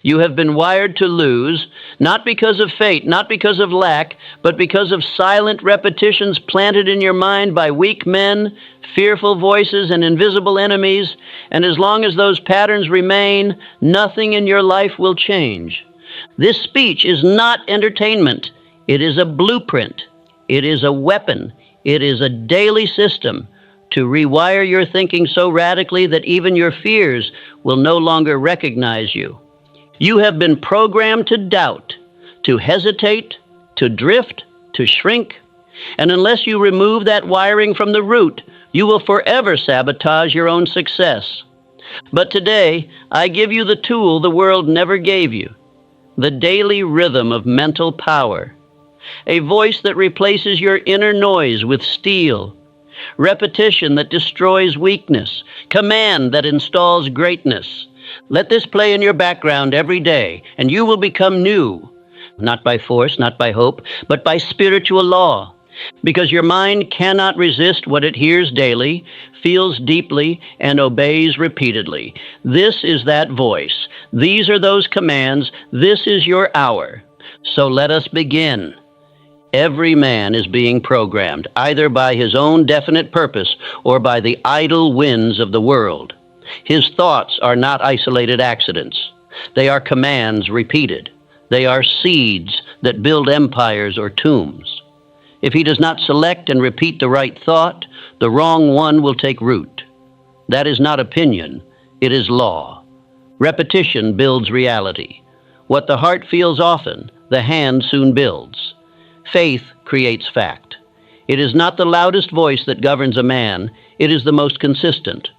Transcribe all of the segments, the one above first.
You have been wired to lose, not because of fate, not because of lack, but because of silent repetitions planted in your mind by weak men, fearful voices, and invisible enemies. And as long as those patterns remain, nothing in your life will change. This speech is not entertainment. It is a blueprint. It is a weapon. It is a daily system to rewire your thinking so radically that even your fears will no longer recognize you. You have been programmed to doubt, to hesitate, to drift, to shrink. And unless you remove that wiring from the root, you will forever sabotage your own success. But today, I give you the tool the world never gave you, the daily rhythm of mental power, a voice that replaces your inner noise with steel, repetition that destroys weakness, command that installs greatness. Let this play in your background every day, and you will become new, not by force, not by hope, but by spiritual law, because your mind cannot resist what it hears daily, feels deeply, and obeys repeatedly. This is that voice. These are those commands. This is your hour. So let us begin. Every man is being programmed, either by his own definite purpose or by the idle winds of the world. His thoughts are not isolated accidents. They are commands repeated. They are seeds that build empires or tombs. If he does not select and repeat the right thought, the wrong one will take root. That is not opinion. It is law. Repetition builds reality. What the heart feels often, the hand soon builds. Faith creates fact. It is not the loudest voice that governs a man. It is the most consistent.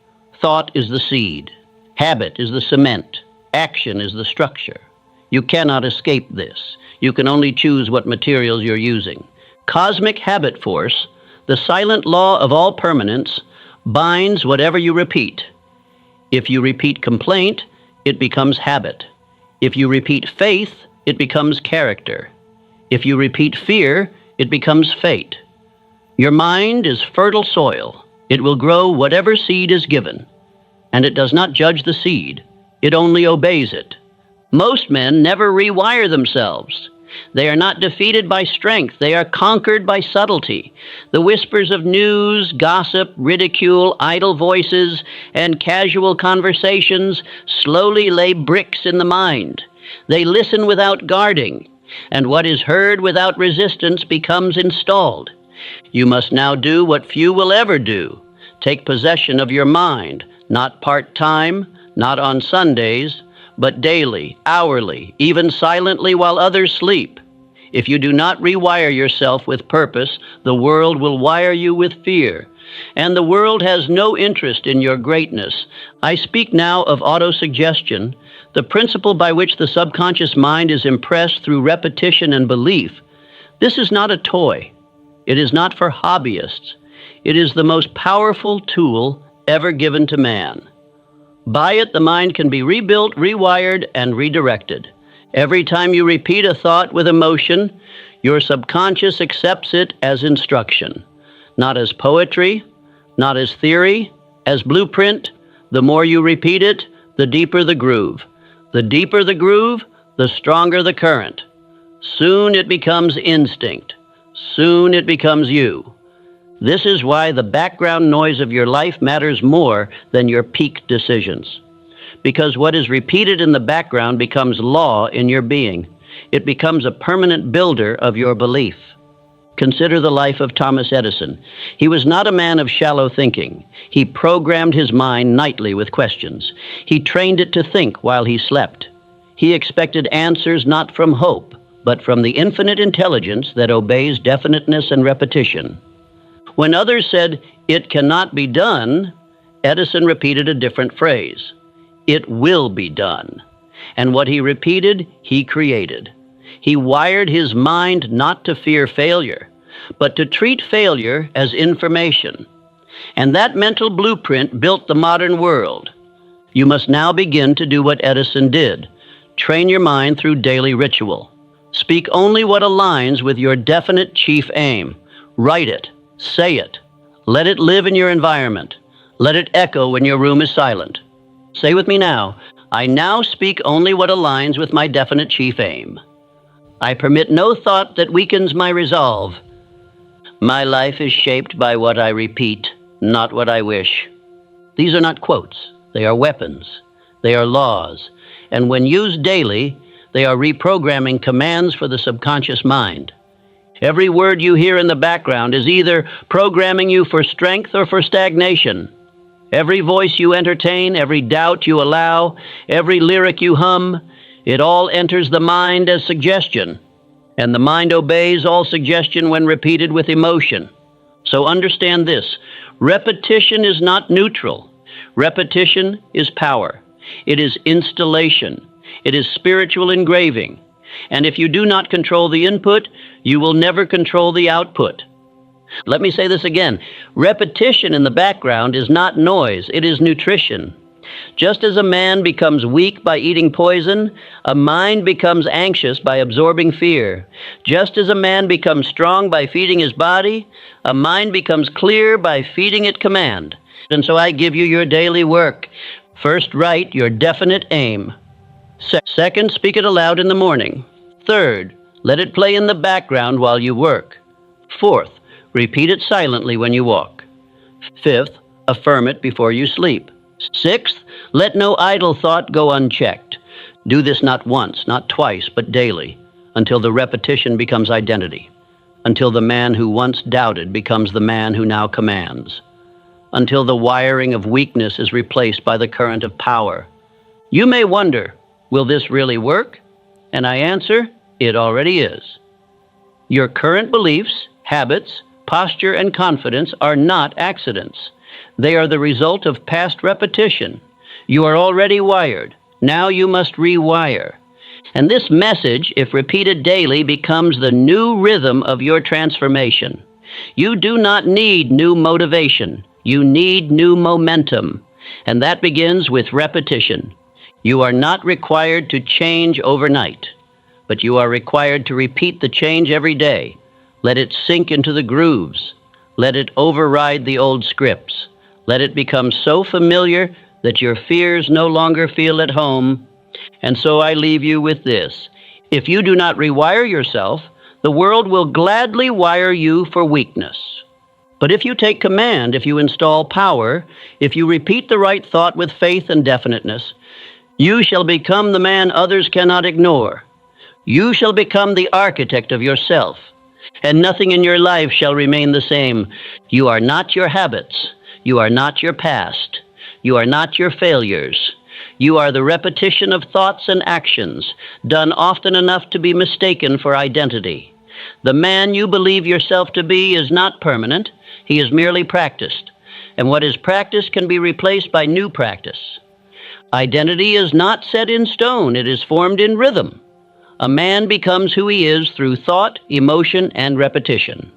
Thought is the seed. Habit is the cement. Action is the structure. You cannot escape this. You can only choose what materials you're using. Cosmic habit force, the silent law of all permanence, binds whatever you repeat. If you repeat complaint, it becomes habit. If you repeat faith, it becomes character. If you repeat fear, it becomes fate. Your mind is fertile soil. It will grow whatever seed is given. And it does not judge the seed. It only obeys it. Most men never rewire themselves. They are not defeated by strength. They are conquered by subtlety. The whispers of news, gossip, ridicule, idle voices, and casual conversations slowly lay bricks in the mind. They listen without guarding, and what is heard without resistance becomes installed. You must now do what few will ever do. Take possession of your mind, not part-time, not on Sundays, but daily, hourly, even silently while others sleep. If you do not rewire yourself with purpose, the world will wire you with fear. And the world has no interest in your greatness. I speak now of autosuggestion, the principle by which the subconscious mind is impressed through repetition and belief. This is not a toy. It is not for hobbyists. It is the most powerful tool ever given to man. By it, the mind can be rebuilt, rewired, and redirected. Every time you repeat a thought with emotion, your subconscious accepts it as instruction, not as poetry, not as theory, as blueprint. The more you repeat it, the deeper the groove. The deeper the groove, the stronger the current. Soon it becomes instinct. Soon it becomes you. This is why the background noise of your life matters more than your peak decisions. Because what is repeated in the background becomes law in your being. It becomes a permanent builder of your belief. Consider the life of Thomas Edison. He was not a man of shallow thinking. He programmed his mind nightly with questions. He trained it to think while he slept. He expected answers not from hope, but from the infinite intelligence that obeys definiteness and repetition. When others said, "It cannot be done," Edison repeated a different phrase. "It will be done." And what he repeated, he created. He wired his mind not to fear failure, but to treat failure as information. And that mental blueprint built the modern world. You must now begin to do what Edison did. Train your mind through daily ritual. Speak only what aligns with your definite chief aim. Write it. Say it. Let it live in your environment. Let it echo when your room is silent. Say with me now, I now speak only what aligns with my definite chief aim. I permit no thought that weakens my resolve. My life is shaped by what I repeat, not what I wish. These are not quotes. They are weapons. They are laws. And when used daily, they are reprogramming commands for the subconscious mind. Every word you hear in the background is either programming you for strength or for stagnation. Every voice you entertain, every doubt you allow, every lyric you hum, it all enters the mind as suggestion. And the mind obeys all suggestion when repeated with emotion. So understand this: repetition is not neutral. Repetition is power. It is installation. It is spiritual engraving. And if you do not control the input, you will never control the output. Let me say this again. Repetition in the background is not noise. It is nutrition. Just as a man becomes weak by eating poison, a mind becomes anxious by absorbing fear. Just as a man becomes strong by feeding his body, a mind becomes clear by feeding it command. And so I give you your daily work. First, write your definite aim. Second, speak it aloud in the morning. Third, let it play in the background while you work. Fourth, repeat it silently when you walk. Fifth, affirm it before you sleep. Sixth, let no idle thought go unchecked. Do this not once, not twice, but daily, until the repetition becomes identity, until the man who once doubted becomes the man who now commands, until the wiring of weakness is replaced by the current of power. You may wonder, will this really work? And I answer, it already is. Your current beliefs, habits, posture, and confidence are not accidents. They are the result of past repetition. You are already wired. Now you must rewire. And this message, if repeated daily, becomes the new rhythm of your transformation. You do not need new motivation. You need new momentum. And that begins with repetition. You are not required to change overnight, but you are required to repeat the change every day. Let it sink into the grooves. Let it override the old scripts. Let it become so familiar that your fears no longer feel at home. And so I leave you with this. If you do not rewire yourself, the world will gladly wire you for weakness. But if you take command, if you install power, if you repeat the right thought with faith and definiteness, you shall become the man others cannot ignore. You shall become the architect of yourself, and nothing in your life shall remain the same. You are not your habits. You are not your past. You are not your failures. You are the repetition of thoughts and actions, done often enough to be mistaken for identity. The man you believe yourself to be is not permanent. He is merely practiced. And what is practiced can be replaced by new practice. Identity is not set in stone. It is formed in rhythm. A man becomes who he is through thought, emotion, and repetition.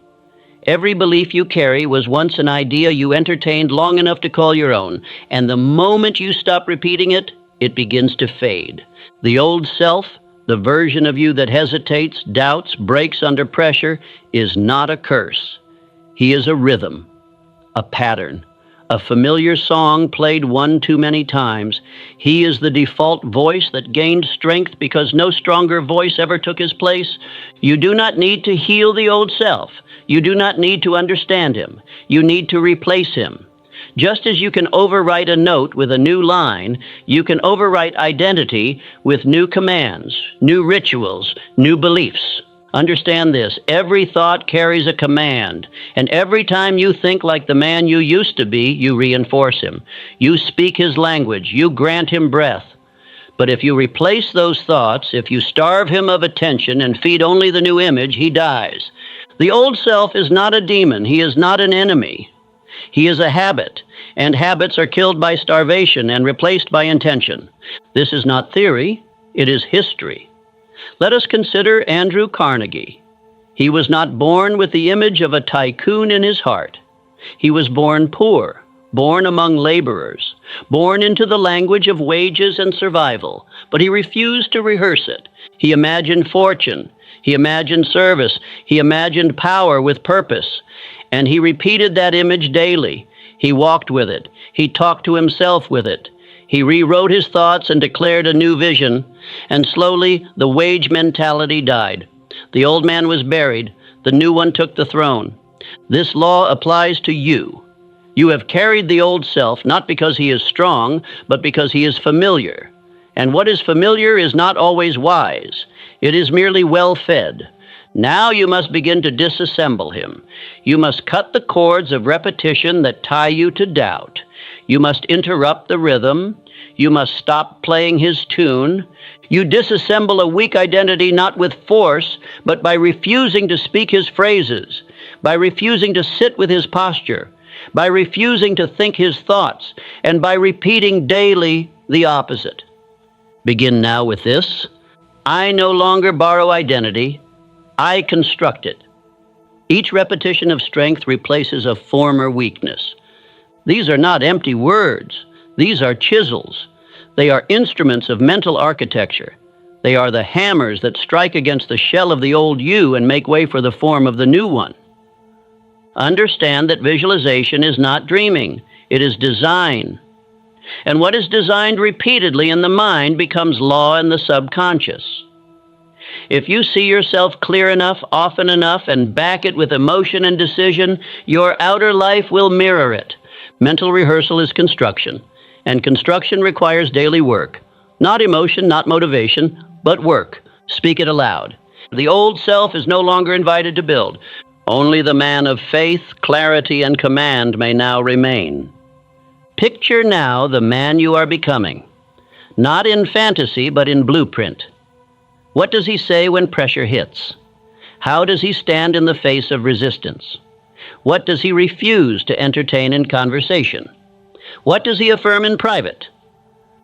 Every belief you carry was once an idea you entertained long enough to call your own, and the moment you stop repeating it, it begins to fade. The old self, the version of you that hesitates, doubts, breaks under pressure, is not a curse. He is a rhythm, a pattern, a familiar song played one too many times. He is the default voice that gained strength because no stronger voice ever took his place. You do not need to heal the old self. You do not need to understand him. You need to replace him. Just as you can overwrite a note with a new line, you can overwrite identity with new commands, new rituals, new beliefs. Understand this, every thought carries a command, and every time you think like the man you used to be, you reinforce him. You speak his language, you grant him breath. But if you replace those thoughts, if you starve him of attention and feed only the new image, he dies. The old self is not a demon, he is not an enemy. He is a habit, and habits are killed by starvation and replaced by intention. This is not theory, it is history. Let us consider Andrew Carnegie. He was not born with the image of a tycoon in his heart. He was born poor, born among laborers, born into the language of wages and survival, but he refused to rehearse it. He imagined fortune, he imagined service, he imagined power with purpose, and he repeated that image daily. He walked with it, he talked to himself with it. He rewrote his thoughts and declared a new vision, and slowly the wage mentality died. The old man was buried. The new one took the throne. This law applies to you. You have carried the old self, not because he is strong, but because he is familiar. And what is familiar is not always wise. It is merely well-fed. Now you must begin to disassemble him. You must cut the cords of repetition that tie you to doubt. You must interrupt the rhythm. You must stop playing his tune. You disassemble a weak identity not with force, but by refusing to speak his phrases, by refusing to sit with his posture, by refusing to think his thoughts, and by repeating daily the opposite. Begin now with this. I no longer borrow identity. I construct it. Each repetition of strength replaces a former weakness. These are not empty words. These are chisels. They are instruments of mental architecture. They are the hammers that strike against the shell of the old you and make way for the form of the new one. Understand that visualization is not dreaming. It is design. And what is designed repeatedly in the mind becomes law in the subconscious. If you see yourself clear enough, often enough, and back it with emotion and decision, your outer life will mirror it. Mental rehearsal is construction, and construction requires daily work. Not emotion, not motivation, but work. Speak it aloud. The old self is no longer invited to build. Only the man of faith, clarity, and command may now remain. Picture now the man you are becoming, not in fantasy, but in blueprint. What does he say when pressure hits? How does he stand in the face of resistance? What does he refuse to entertain in conversation? What does he affirm in private?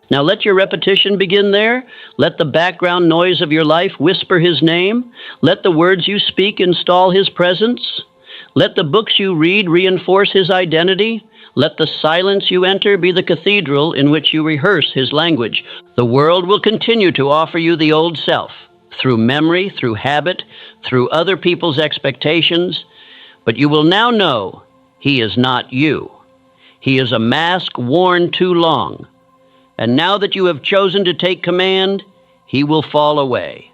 Now let your repetition begin there. Let the background noise of your life whisper his name. Let the words you speak install his presence. Let the books you read reinforce his identity. Let the silence you enter be the cathedral in which you rehearse his language. The world will continue to offer you the old self, through memory, through habit, through other people's expectations. But you will now know he is not you. He is a mask worn too long. And now that you have chosen to take command, he will fall away.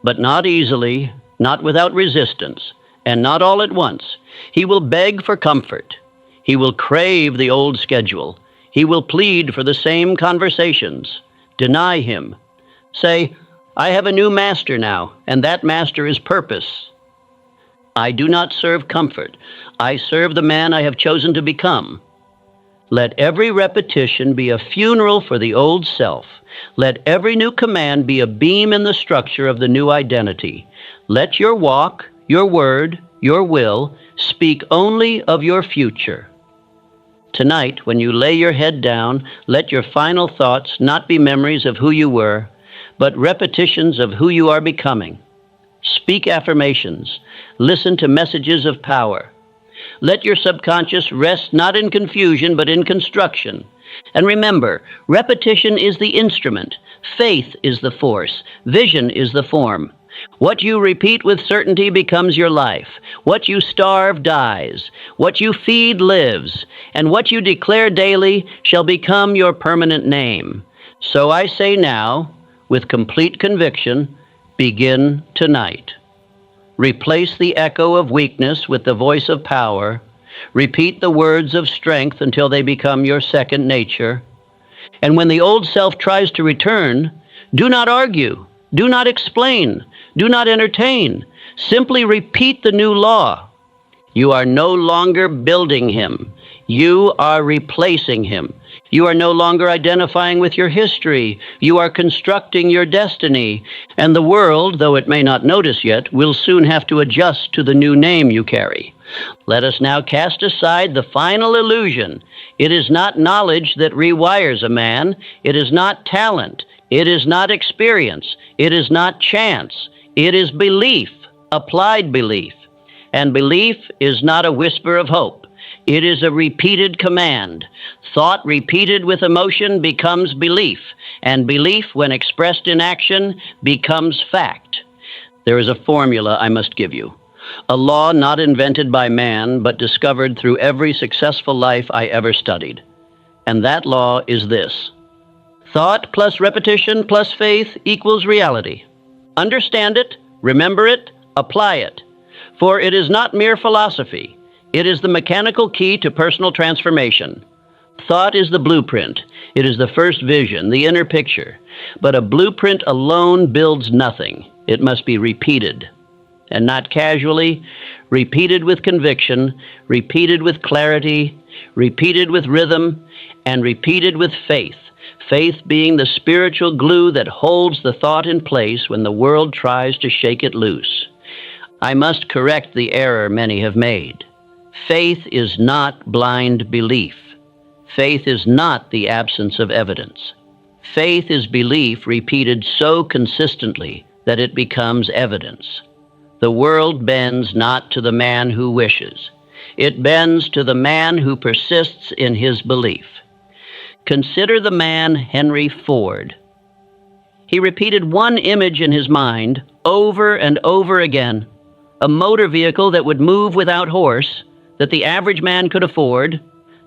But not easily, not without resistance, and not all at once. He will beg for comfort. He will crave the old schedule. He will plead for the same conversations. Deny him. Say, I have a new master now, and that master is purpose. I do not serve comfort. I serve the man I have chosen to become. Let every repetition be a funeral for the old self. Let every new command be a beam in the structure of the new identity. Let your walk, your word, your will speak only of your future. Tonight, when you lay your head down, let your final thoughts not be memories of who you were, but repetitions of who you are becoming. Speak affirmations. Listen to messages of power. Let your subconscious rest not in confusion, but in construction. And remember, repetition is the instrument. Faith is the force. Vision is the form. What you repeat with certainty becomes your life. What you starve dies. What you feed lives. And what you declare daily shall become your permanent name. So I say now, with complete conviction, begin tonight. Replace the echo of weakness with the voice of power. Repeat the words of strength until they become your second nature. And when the old self tries to return, do not argue. Do not explain. Do not entertain. Simply repeat the new law. You are no longer building him. You are replacing him. You are no longer identifying with your history. You are constructing your destiny. And the world, though it may not notice yet, will soon have to adjust to the new name you carry. Let us now cast aside the final illusion. It is not knowledge that rewires a man. It is not talent. It is not experience. It is not chance. It is belief, applied belief. And belief is not a whisper of hope. It is a repeated command. Thought repeated with emotion becomes belief, and belief, when expressed in action, becomes fact. There is a formula I must give you, a law not invented by man, but discovered through every successful life I ever studied. And that law is this: Thought plus repetition plus faith equals reality. Understand it, remember it, apply it. For it is not mere philosophy. It is the mechanical key to personal transformation. Thought is the blueprint. It is the first vision, the inner picture. But a blueprint alone builds nothing. It must be repeated. And not casually, repeated with conviction, repeated with clarity, repeated with rhythm, and repeated with faith. Faith being the spiritual glue that holds the thought in place when the world tries to shake it loose. I must correct the error many have made. Faith is not blind belief. Faith is not the absence of evidence. Faith is belief repeated so consistently that it becomes evidence. The world bends not to the man who wishes. It bends to the man who persists in his belief. Consider the man Henry Ford. He repeated one image in his mind over and over again, a motor vehicle that would move without horse, that the average man could afford,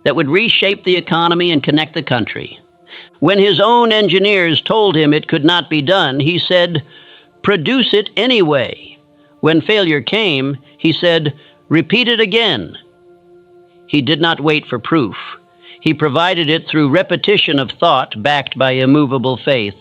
that would reshape the economy and connect the country. When his own engineers told him it could not be done, he said, "Produce it anyway." When failure came, he said, "Repeat it again." He did not wait for proof. He provided it through repetition of thought backed by immovable faith.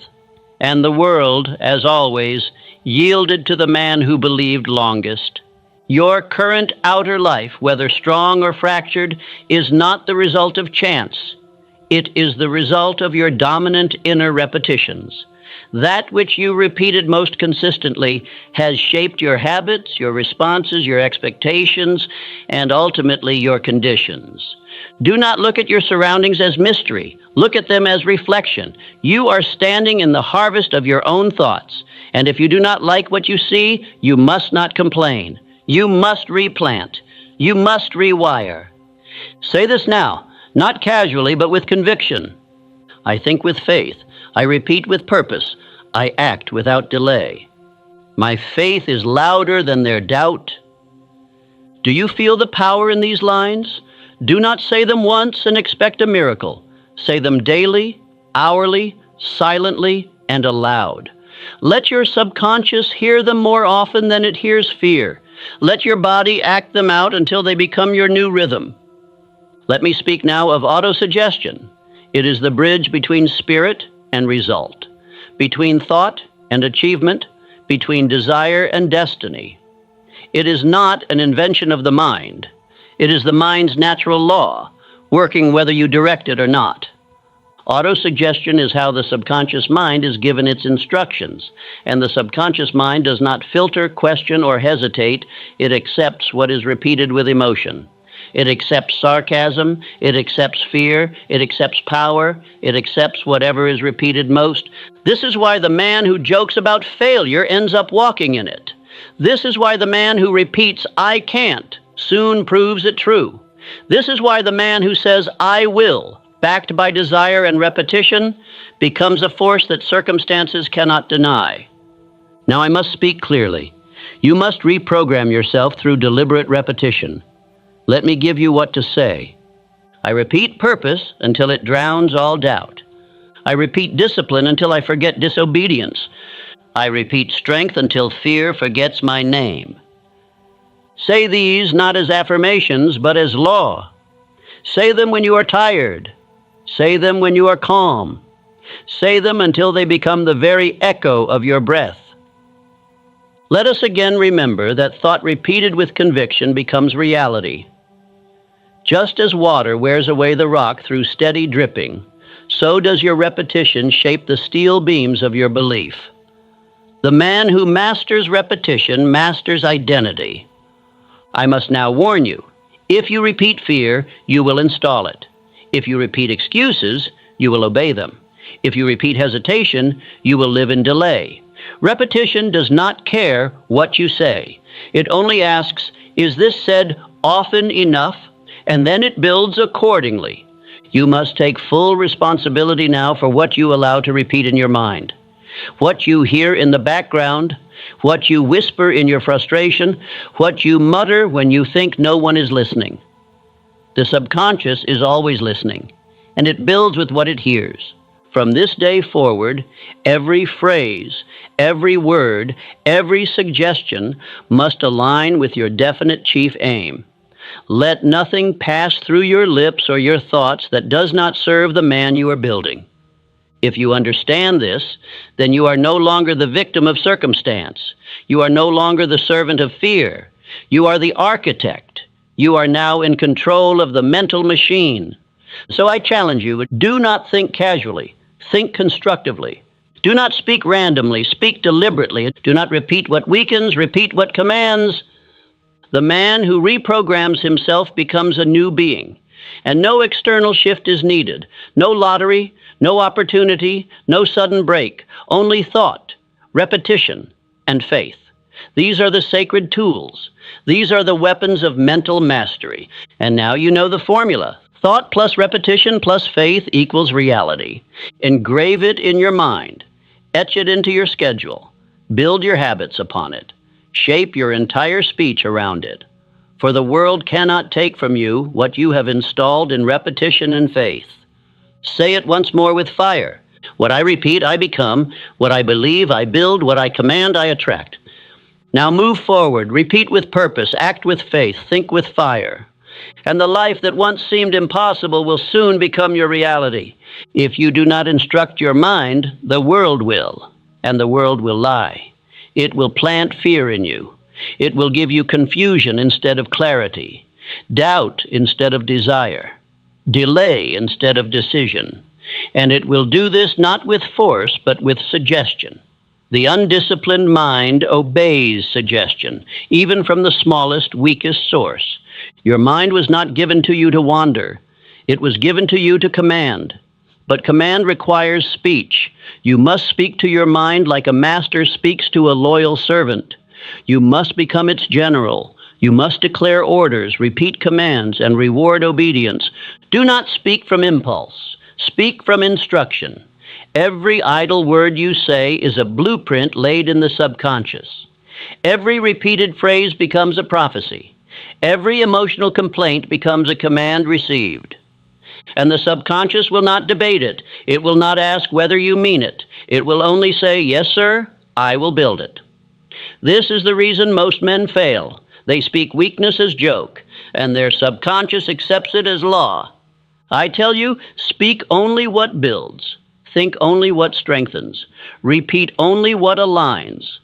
And the world, as always, yielded to the man who believed longest. Your current outer life, whether strong or fractured, is not the result of chance. It is the result of your dominant inner repetitions. That which you repeated most consistently has shaped your habits, your responses, your expectations, and ultimately your conditions. Do not look at your surroundings as mystery. Look at them as reflection. You are standing in the harvest of your own thoughts, and if you do not like what you see, you must not complain. You must replant. You must rewire. Say this now, not casually, but with conviction. I think with faith. I repeat with purpose. I act without delay. My faith is louder than their doubt. Do you feel the power in these lines? Do not say them once and expect a miracle. Say them daily, hourly, silently, and aloud. Let your subconscious hear them more often than it hears fear. Let your body act them out until they become your new rhythm. Let me speak now of autosuggestion. It is the bridge between spirit and result, between thought and achievement, between desire and destiny. It is not an invention of the mind. It is the mind's natural law, working whether you direct it or not. Autosuggestion is how the subconscious mind is given its instructions, and the subconscious mind does not filter, question, or hesitate. It accepts what is repeated with emotion. It accepts sarcasm, it accepts fear, it accepts power, it accepts whatever is repeated most. This is why the man who jokes about failure ends up walking in it. This is why the man who repeats, "I can't," soon proves it true. This is why the man who says, "I will," backed by desire and repetition, becomes a force that circumstances cannot deny. Now I must speak clearly. You must reprogram yourself through deliberate repetition. Let me give you what to say. I repeat purpose until it drowns all doubt. I repeat discipline until I forget disobedience. I repeat strength until fear forgets my name. Say these not as affirmations, but as law. Say them when you are tired. Say them when you are calm. Say them until they become the very echo of your breath. Let us again remember that thought repeated with conviction becomes reality. Just as water wears away the rock through steady dripping, so does your repetition shape the steel beams of your belief. The man who masters repetition masters identity. I must now warn you, if you repeat fear, you will install it. If you repeat excuses, you will obey them. If you repeat hesitation, you will live in delay. Repetition does not care what you say. It only asks, is this said often enough? And then it builds accordingly. You must take full responsibility now for what you allow to repeat in your mind. What you hear in the background, what you whisper in your frustration, what you mutter when you think no one is listening. The subconscious is always listening, and it builds with what it hears. From this day forward, every phrase, every word, every suggestion must align with your definite chief aim. Let nothing pass through your lips or your thoughts that does not serve the man you are building. If you understand this, then you are no longer the victim of circumstance. You are no longer the servant of fear. You are the architect. You are now in control of the mental machine. So I challenge you, do not think casually. Think constructively. Do not speak randomly. Speak deliberately. Do not repeat what weakens. Repeat what commands. The man who reprograms himself becomes a new being, and no external shift is needed. No lottery, no opportunity, no sudden break. Only thought, repetition, and faith. These are the sacred tools. These are the weapons of mental mastery. And now you know the formula. Thought plus repetition plus faith equals reality. Engrave it in your mind. Etch it into your schedule. Build your habits upon it. Shape your entire speech around it. For the world cannot take from you what you have installed in repetition and faith. Say it once more with fire. What I repeat, I become. What I believe, I build. What I command, I attract. Now move forward. Repeat with purpose. Act with faith. Think with fire. And the life that once seemed impossible will soon become your reality. If you do not instruct your mind, the world will, and the world will lie. It will plant fear in you. It will give you confusion instead of clarity, doubt instead of desire, delay instead of decision. And it will do this not with force, but with suggestion. The undisciplined mind obeys suggestion, even from the smallest, weakest source. Your mind was not given to you to wander. It was given to you to command. But command requires speech. You must speak to your mind like a master speaks to a loyal servant. You must become its general. You must declare orders, repeat commands, and reward obedience. Do not speak from impulse. Speak from instruction. Every idle word you say is a blueprint laid in the subconscious. Every repeated phrase becomes a prophecy. Every emotional complaint becomes a command received. And the subconscious will not debate it. It will not ask whether you mean it. It will only say, yes, sir, I will build it. This is the reason most men fail. They speak weakness as joke, and their subconscious accepts it as law. I tell you, speak only what builds. Think only what strengthens. Repeat only what aligns.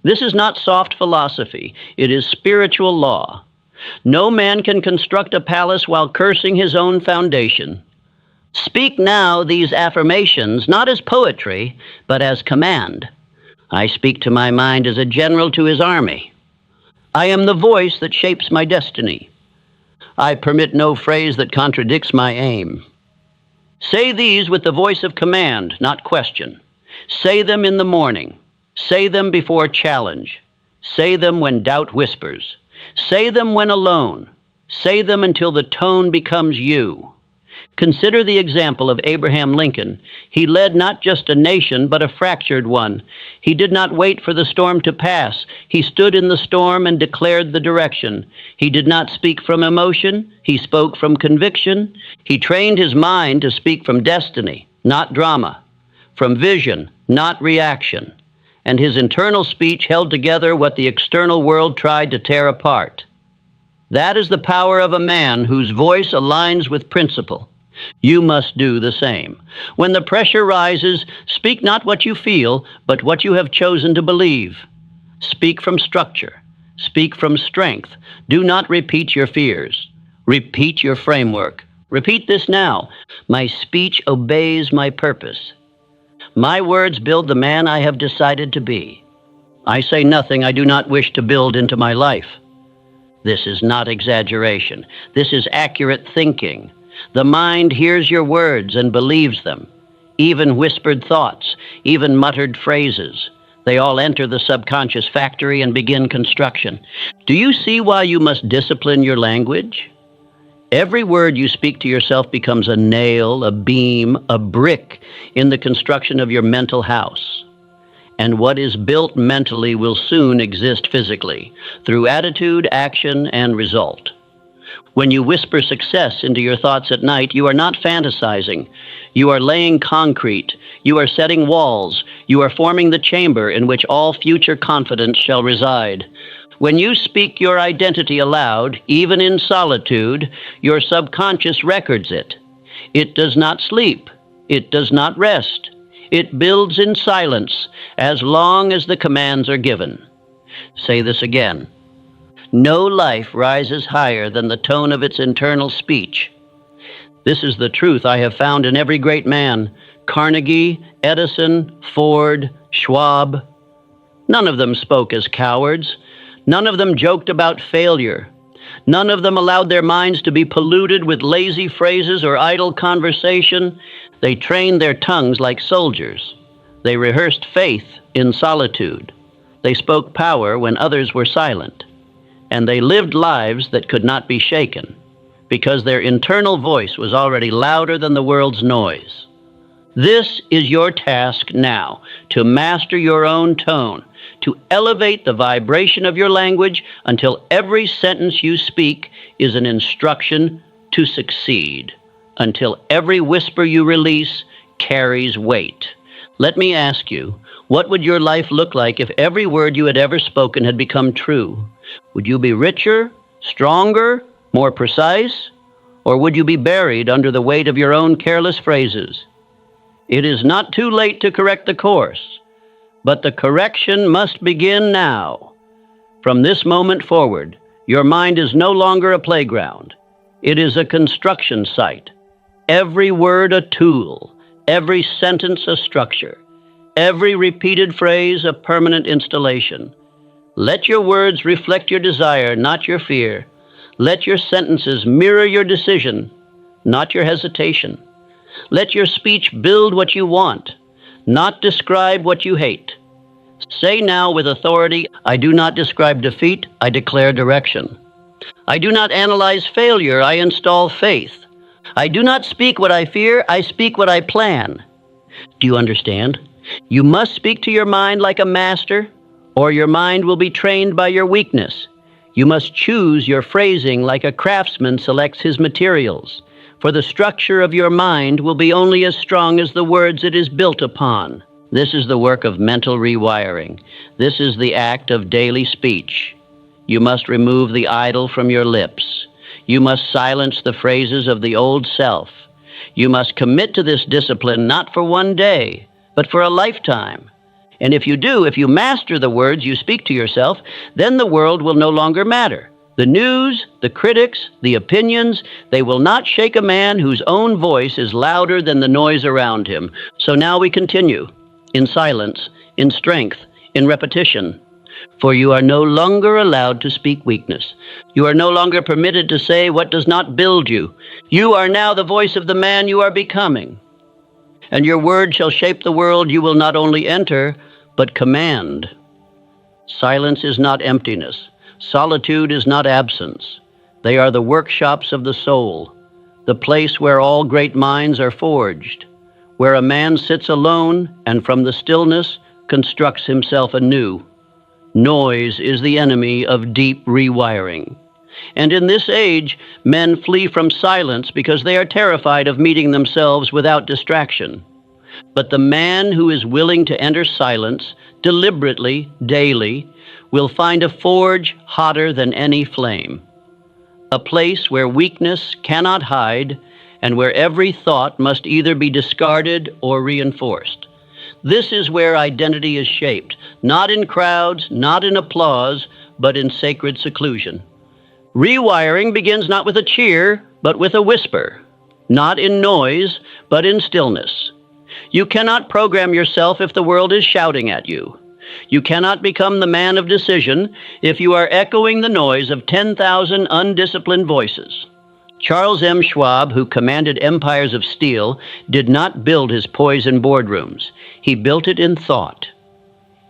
This is not soft philosophy. It is spiritual law. No man can construct a palace while cursing his own foundation. Speak now these affirmations, not as poetry, but as command. I speak to my mind as a general to his army. I am the voice that shapes my destiny. I permit no phrase that contradicts my aim. Say these with the voice of command, not question. Say them in the morning. Say them before challenge. Say them when doubt whispers. Say them when alone. Say them until the tone becomes you. Consider the example of Abraham Lincoln. He led not just a nation, but a fractured one. He did not wait for the storm to pass. He stood in the storm and declared the direction. He did not speak from emotion. He spoke from conviction. He trained his mind to speak from destiny, not drama, from vision, not reaction. And his internal speech held together what the external world tried to tear apart. That is the power of a man whose voice aligns with principle. You must do the same. When the pressure rises, speak not what you feel, but what you have chosen to believe. Speak from structure. Speak from strength. Do not repeat your fears. Repeat your framework. Repeat this now. My speech obeys my purpose. My words build the man I have decided to be. I say nothing I do not wish to build into my life. This is not exaggeration. This is accurate thinking. The mind hears your words and believes them. Even whispered thoughts, even muttered phrases. They all enter the subconscious factory and begin construction. Do you see why you must discipline your language? Every word you speak to yourself becomes a nail, a beam, a brick in the construction of your mental house. And what is built mentally will soon exist physically, through attitude, action, and result. When you whisper success into your thoughts at night, you are not fantasizing. You are laying concrete. You are setting walls. You are forming the chamber in which all future confidence shall reside. When you speak your identity aloud, even in solitude, your subconscious records it. It does not sleep. It does not rest. It builds in silence as long as the commands are given. Say this again. No life rises higher than the tone of its internal speech. This is the truth I have found in every great man. Carnegie, Edison, Ford, Schwab. None of them spoke as cowards. None of them joked about failure. None of them allowed their minds to be polluted with lazy phrases or idle conversation. They trained their tongues like soldiers. They rehearsed faith in solitude. They spoke power when others were silent. And they lived lives that could not be shaken, because their internal voice was already louder than the world's noise. This is your task now, to master your own tone, to elevate the vibration of your language until every sentence you speak is an instruction to succeed, until every whisper you release carries weight. Let me ask you, what would your life look like if every word you had ever spoken had become true? Would you be richer, stronger, more precise? Or would you be buried under the weight of your own careless phrases? It is not too late to correct the course, but the correction must begin now. From this moment forward, your mind is no longer a playground. It is a construction site. Every word a tool, every sentence a structure, every repeated phrase a permanent installation. Let your words reflect your desire, not your fear. Let your sentences mirror your decision, not your hesitation. Let your speech build what you want, not describe what you hate. Say now with authority, I do not describe defeat, I declare direction. I do not analyze failure, I install faith. I do not speak what I fear, I speak what I plan. Do you understand? You must speak to your mind like a master, or your mind will be trained by your weakness. You must choose your phrasing like a craftsman selects his materials, for the structure of your mind will be only as strong as the words it is built upon. This is the work of mental rewiring. This is the act of daily speech. You must remove the idol from your lips. You must silence the phrases of the old self. You must commit to this discipline not for one day, but for a lifetime. And if you master the words you speak to yourself, then the world will no longer matter. The news, the critics, the opinions, they will not shake a man whose own voice is louder than the noise around him. So now we continue, in silence, in strength, in repetition. For you are no longer allowed to speak weakness. You are no longer permitted to say what does not build you. You are now the voice of the man you are becoming. And your word shall shape the world you will not only enter, but command. Silence is not emptiness. Solitude is not absence. They are the workshops of the soul, the place where all great minds are forged, where a man sits alone and from the stillness constructs himself anew. Noise is the enemy of deep rewiring. And in this age, men flee from silence because they are terrified of meeting themselves without distraction. But the man who is willing to enter silence deliberately, daily, will find a forge hotter than any flame, a place where weakness cannot hide and where every thought must either be discarded or reinforced. This is where identity is shaped, not in crowds, not in applause, but in sacred seclusion. Rewiring begins not with a cheer, but with a whisper, not in noise, but in stillness. You cannot program yourself if the world is shouting at you. You cannot become the man of decision if you are echoing the noise of 10,000 undisciplined voices. Charles M. Schwab, who commanded empires of steel, did not build his poise in boardrooms. He built it in thought.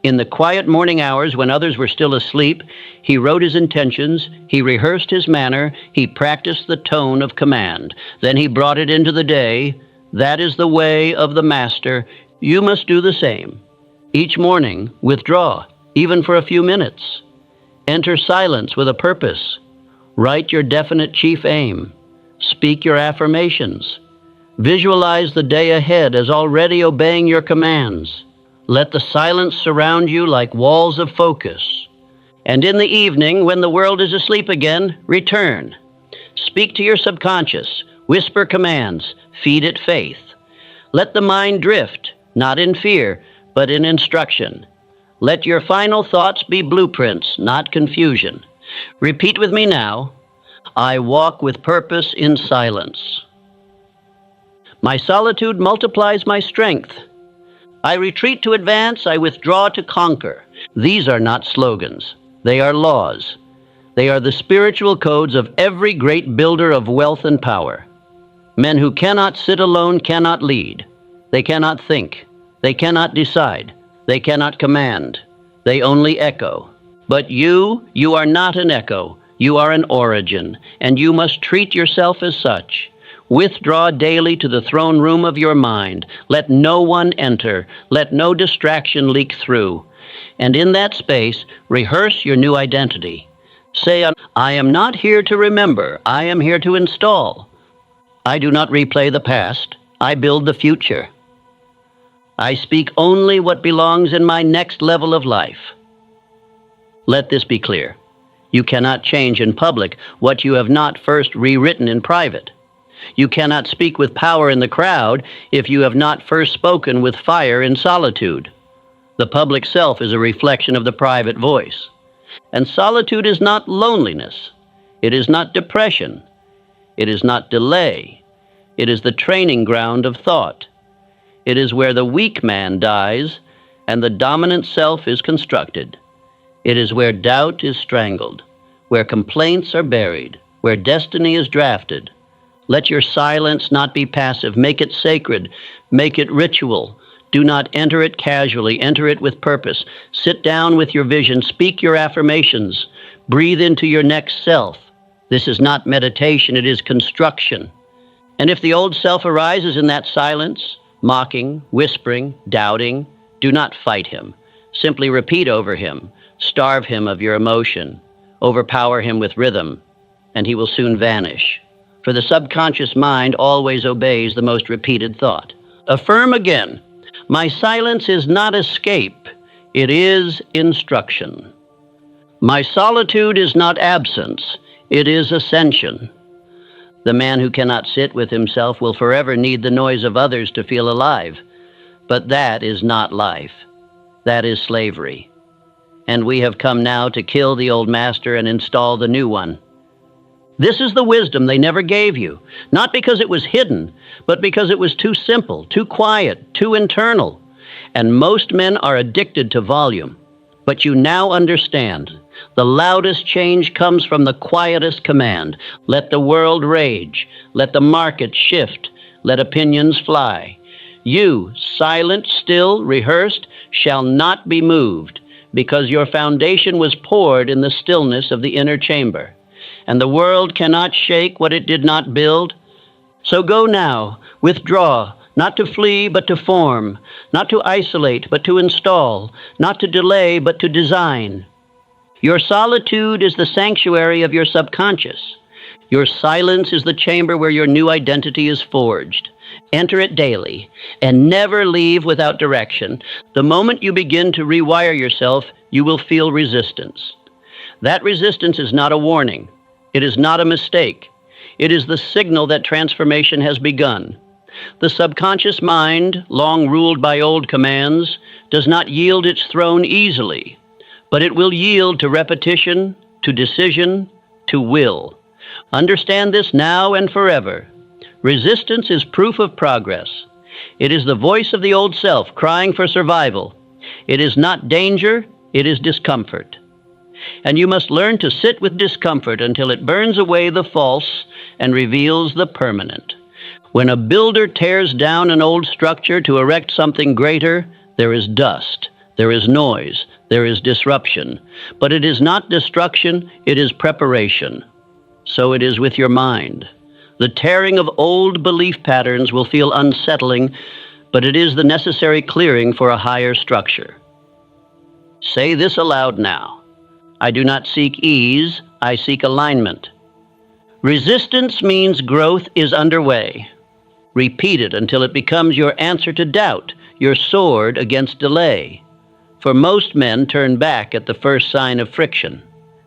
In the quiet morning hours when others were still asleep, he wrote his intentions, he rehearsed his manner, he practiced the tone of command. Then he brought it into the day. That is the way of the master. You must do the same. Each morning, withdraw, even for a few minutes. Enter silence with a purpose. Write your definite chief aim. Speak your affirmations. Visualize the day ahead as already obeying your commands. Let the silence surround you like walls of focus. And in the evening, when the world is asleep again, return. Speak to your subconscious. Whisper commands. Feed it faith. Let the mind drift, not in fear, but in instruction. Let your final thoughts be blueprints, not confusion. Repeat with me now. I walk with purpose in silence. My solitude multiplies my strength. I retreat to advance, I withdraw to conquer. These are not slogans. They are laws. They are the spiritual codes of every great builder of wealth and power. Men who cannot sit alone cannot lead. They cannot think. They cannot decide. They cannot command. They only echo. But you are not an echo. You are an origin, and you must treat yourself as such. Withdraw daily to the throne room of your mind. Let no one enter. Let no distraction leak through. And in that space, rehearse your new identity. Say, I am not here to remember. I am here to install. I do not replay the past. I build the future. I speak only what belongs in my next level of life. Let this be clear. You cannot change in public what you have not first rewritten in private. You cannot speak with power in the crowd if you have not first spoken with fire in solitude. The public self is a reflection of the private voice. And solitude is not loneliness. It is not depression. It is not delay. It is the training ground of thought. It is where the weak man dies and the dominant self is constructed. It is where doubt is strangled, where complaints are buried, where destiny is drafted. Let your silence not be passive. Make it sacred. Make it ritual. Do not enter it casually. Enter it with purpose. Sit down with your vision. Speak your affirmations. Breathe into your next self. This is not meditation. It is construction. And if the old self arises in that silence, mocking, whispering, doubting, do not fight him. Simply repeat over him. Starve him of your emotion. Overpower him with rhythm, and he will soon vanish. For the subconscious mind always obeys the most repeated thought. Affirm again, my silence is not escape, it is instruction. My solitude is not absence, it is ascension. The man who cannot sit with himself will forever need the noise of others to feel alive. But that is not life. That is slavery. And we have come now to kill the old master and install the new one. This is the wisdom they never gave you, not because it was hidden, but because it was too simple, too quiet, too internal. And most men are addicted to volume. But you now understand. The loudest change comes from the quietest command. Let the world rage. Let the market shift. Let opinions fly. You, silent, still, rehearsed, shall not be moved, because your foundation was poured in the stillness of the inner chamber. And the world cannot shake what it did not build. So go now, withdraw, not to flee, but to form, not to isolate, but to install, not to delay, but to design. Your solitude is the sanctuary of your subconscious. Your silence is the chamber where your new identity is forged. Enter it daily, and never leave without direction. The moment you begin to rewire yourself, you will feel resistance. That resistance is not a warning. It is not a mistake. It is the signal that transformation has begun. The subconscious mind, long ruled by old commands, does not yield its throne easily, but it will yield to repetition, to decision, to will. Understand this now and forever. Resistance is proof of progress. It is the voice of the old self crying for survival. It is not danger, it is discomfort. And you must learn to sit with discomfort until it burns away the false and reveals the permanent. When a builder tears down an old structure to erect something greater, there is dust, there is noise, there is disruption. But it is not destruction, it is preparation. So it is with your mind. The tearing of old belief patterns will feel unsettling, but it is the necessary clearing for a higher structure. Say this aloud now. I do not seek ease, I seek alignment. Resistance means growth is underway. Repeat it until it becomes your answer to doubt, your sword against delay. For most men turn back at the first sign of friction.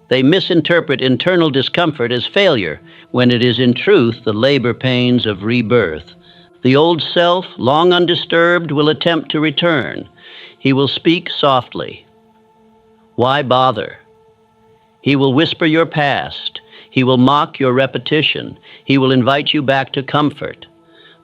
They misinterpret internal discomfort as failure, when it is in truth the labor pains of rebirth. The old self, long undisturbed, will attempt to return. He will speak softly. Why bother? He will whisper your past. He will mock your repetition. He will invite you back to comfort.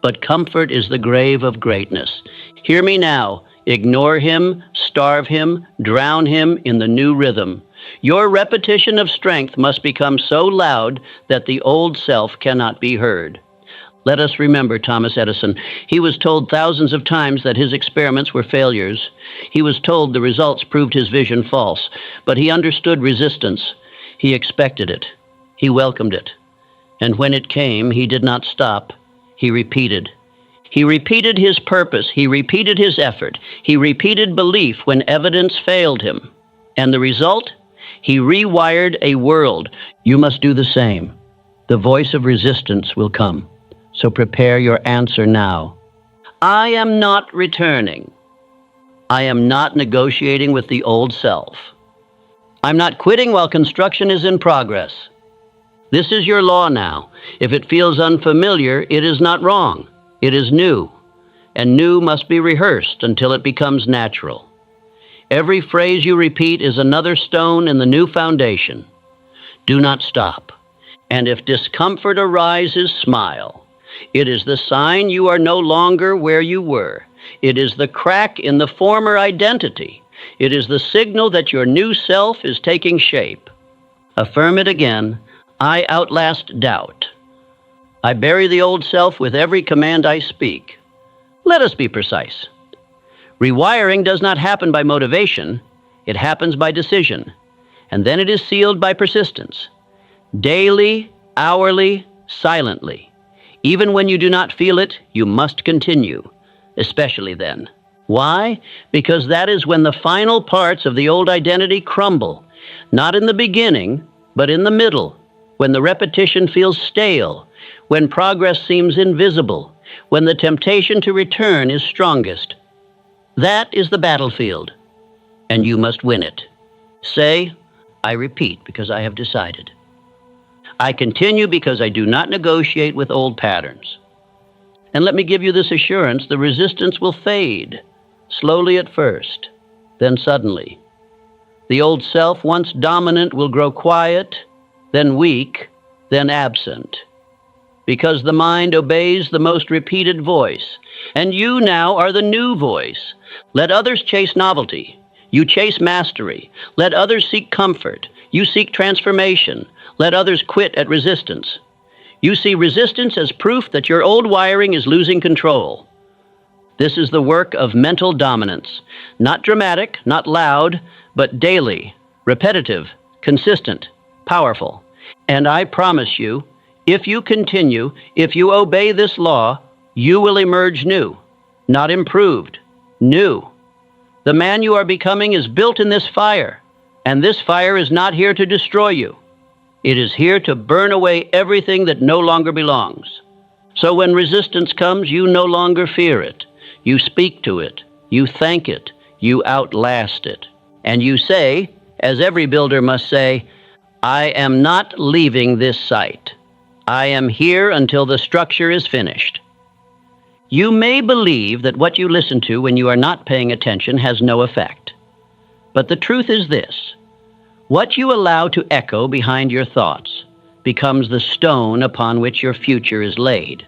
But comfort is the grave of greatness. Hear me now. Ignore him, starve him, drown him in the new rhythm. Your repetition of strength must become so loud that the old self cannot be heard. Let us remember Thomas Edison. He was told thousands of times that his experiments were failures. He was told the results proved his vision false, but he understood resistance. He expected it. He welcomed it. And when it came, he did not stop. He repeated. He repeated his purpose. He repeated his effort. He repeated belief when evidence failed him. And the result? He rewired a world. You must do the same. The voice of resistance will come. So prepare your answer now. I am not returning. I am not negotiating with the old self. I'm not quitting while construction is in progress. This is your law now. If it feels unfamiliar, it is not wrong. It is new, and new must be rehearsed until it becomes natural. Every phrase you repeat is another stone in the new foundation. Do not stop. And if discomfort arises, smile. It is the sign you are no longer where you were. It is the crack in the former identity. It is the signal that your new self is taking shape. Affirm it again. I outlast doubt. I bury the old self with every command I speak. Let us be precise. Rewiring does not happen by motivation. It happens by decision. And then it is sealed by persistence. Daily, hourly, silently. Even when you do not feel it, you must continue, especially then. Why? Because that is when the final parts of the old identity crumble. Not in the beginning, but in the middle, when the repetition feels stale, when progress seems invisible, when the temptation to return is strongest. That is the battlefield, and you must win it. Say, I repeat because I have decided. I continue because I do not negotiate with old patterns. And let me give you this assurance, the resistance will fade, slowly at first, then suddenly. The old self, once dominant, will grow quiet, then weak, then absent. Because the mind obeys the most repeated voice, and you now are the new voice. Let others chase novelty. You chase mastery. Let others seek comfort. You seek transformation. Let others quit at resistance. You see resistance as proof that your old wiring is losing control. This is the work of mental dominance. Not dramatic, not loud, but daily, repetitive, consistent, powerful. And I promise you, if you continue, if you obey this law, you will emerge new, not improved, new. The man you are becoming is built in this fire, and this fire is not here to destroy you. It is here to burn away everything that no longer belongs. So when resistance comes, you no longer fear it. You speak to it. You thank it. You outlast it. And you say, as every builder must say, I am not leaving this site. I am here until the structure is finished. You may believe that what you listen to when you are not paying attention has no effect. But the truth is this. What you allow to echo behind your thoughts becomes the stone upon which your future is laid.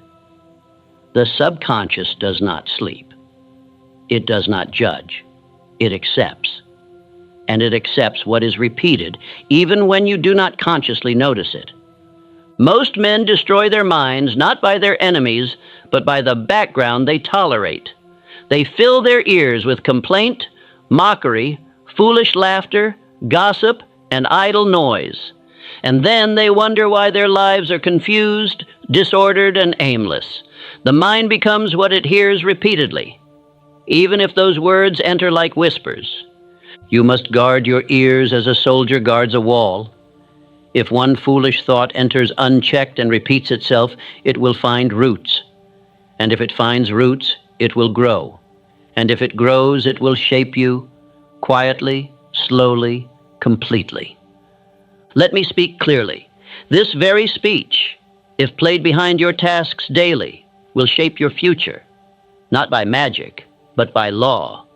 The subconscious does not sleep. It does not judge. It accepts. And it accepts what is repeated, even when you do not consciously notice it. Most men destroy their minds not by their enemies, but by the background they tolerate. They fill their ears with complaint, mockery, foolish laughter, gossip, and idle noise. And then they wonder why their lives are confused, disordered, and aimless. The mind becomes what it hears repeatedly, even if those words enter like whispers. You must guard your ears as a soldier guards a wall. If one foolish thought enters unchecked and repeats itself, it will find roots. And if it finds roots, it will grow. And if it grows, it will shape you quietly, slowly, completely. Let me speak clearly. This very speech, if played behind your tasks daily, will shape your future, not by magic, but by law.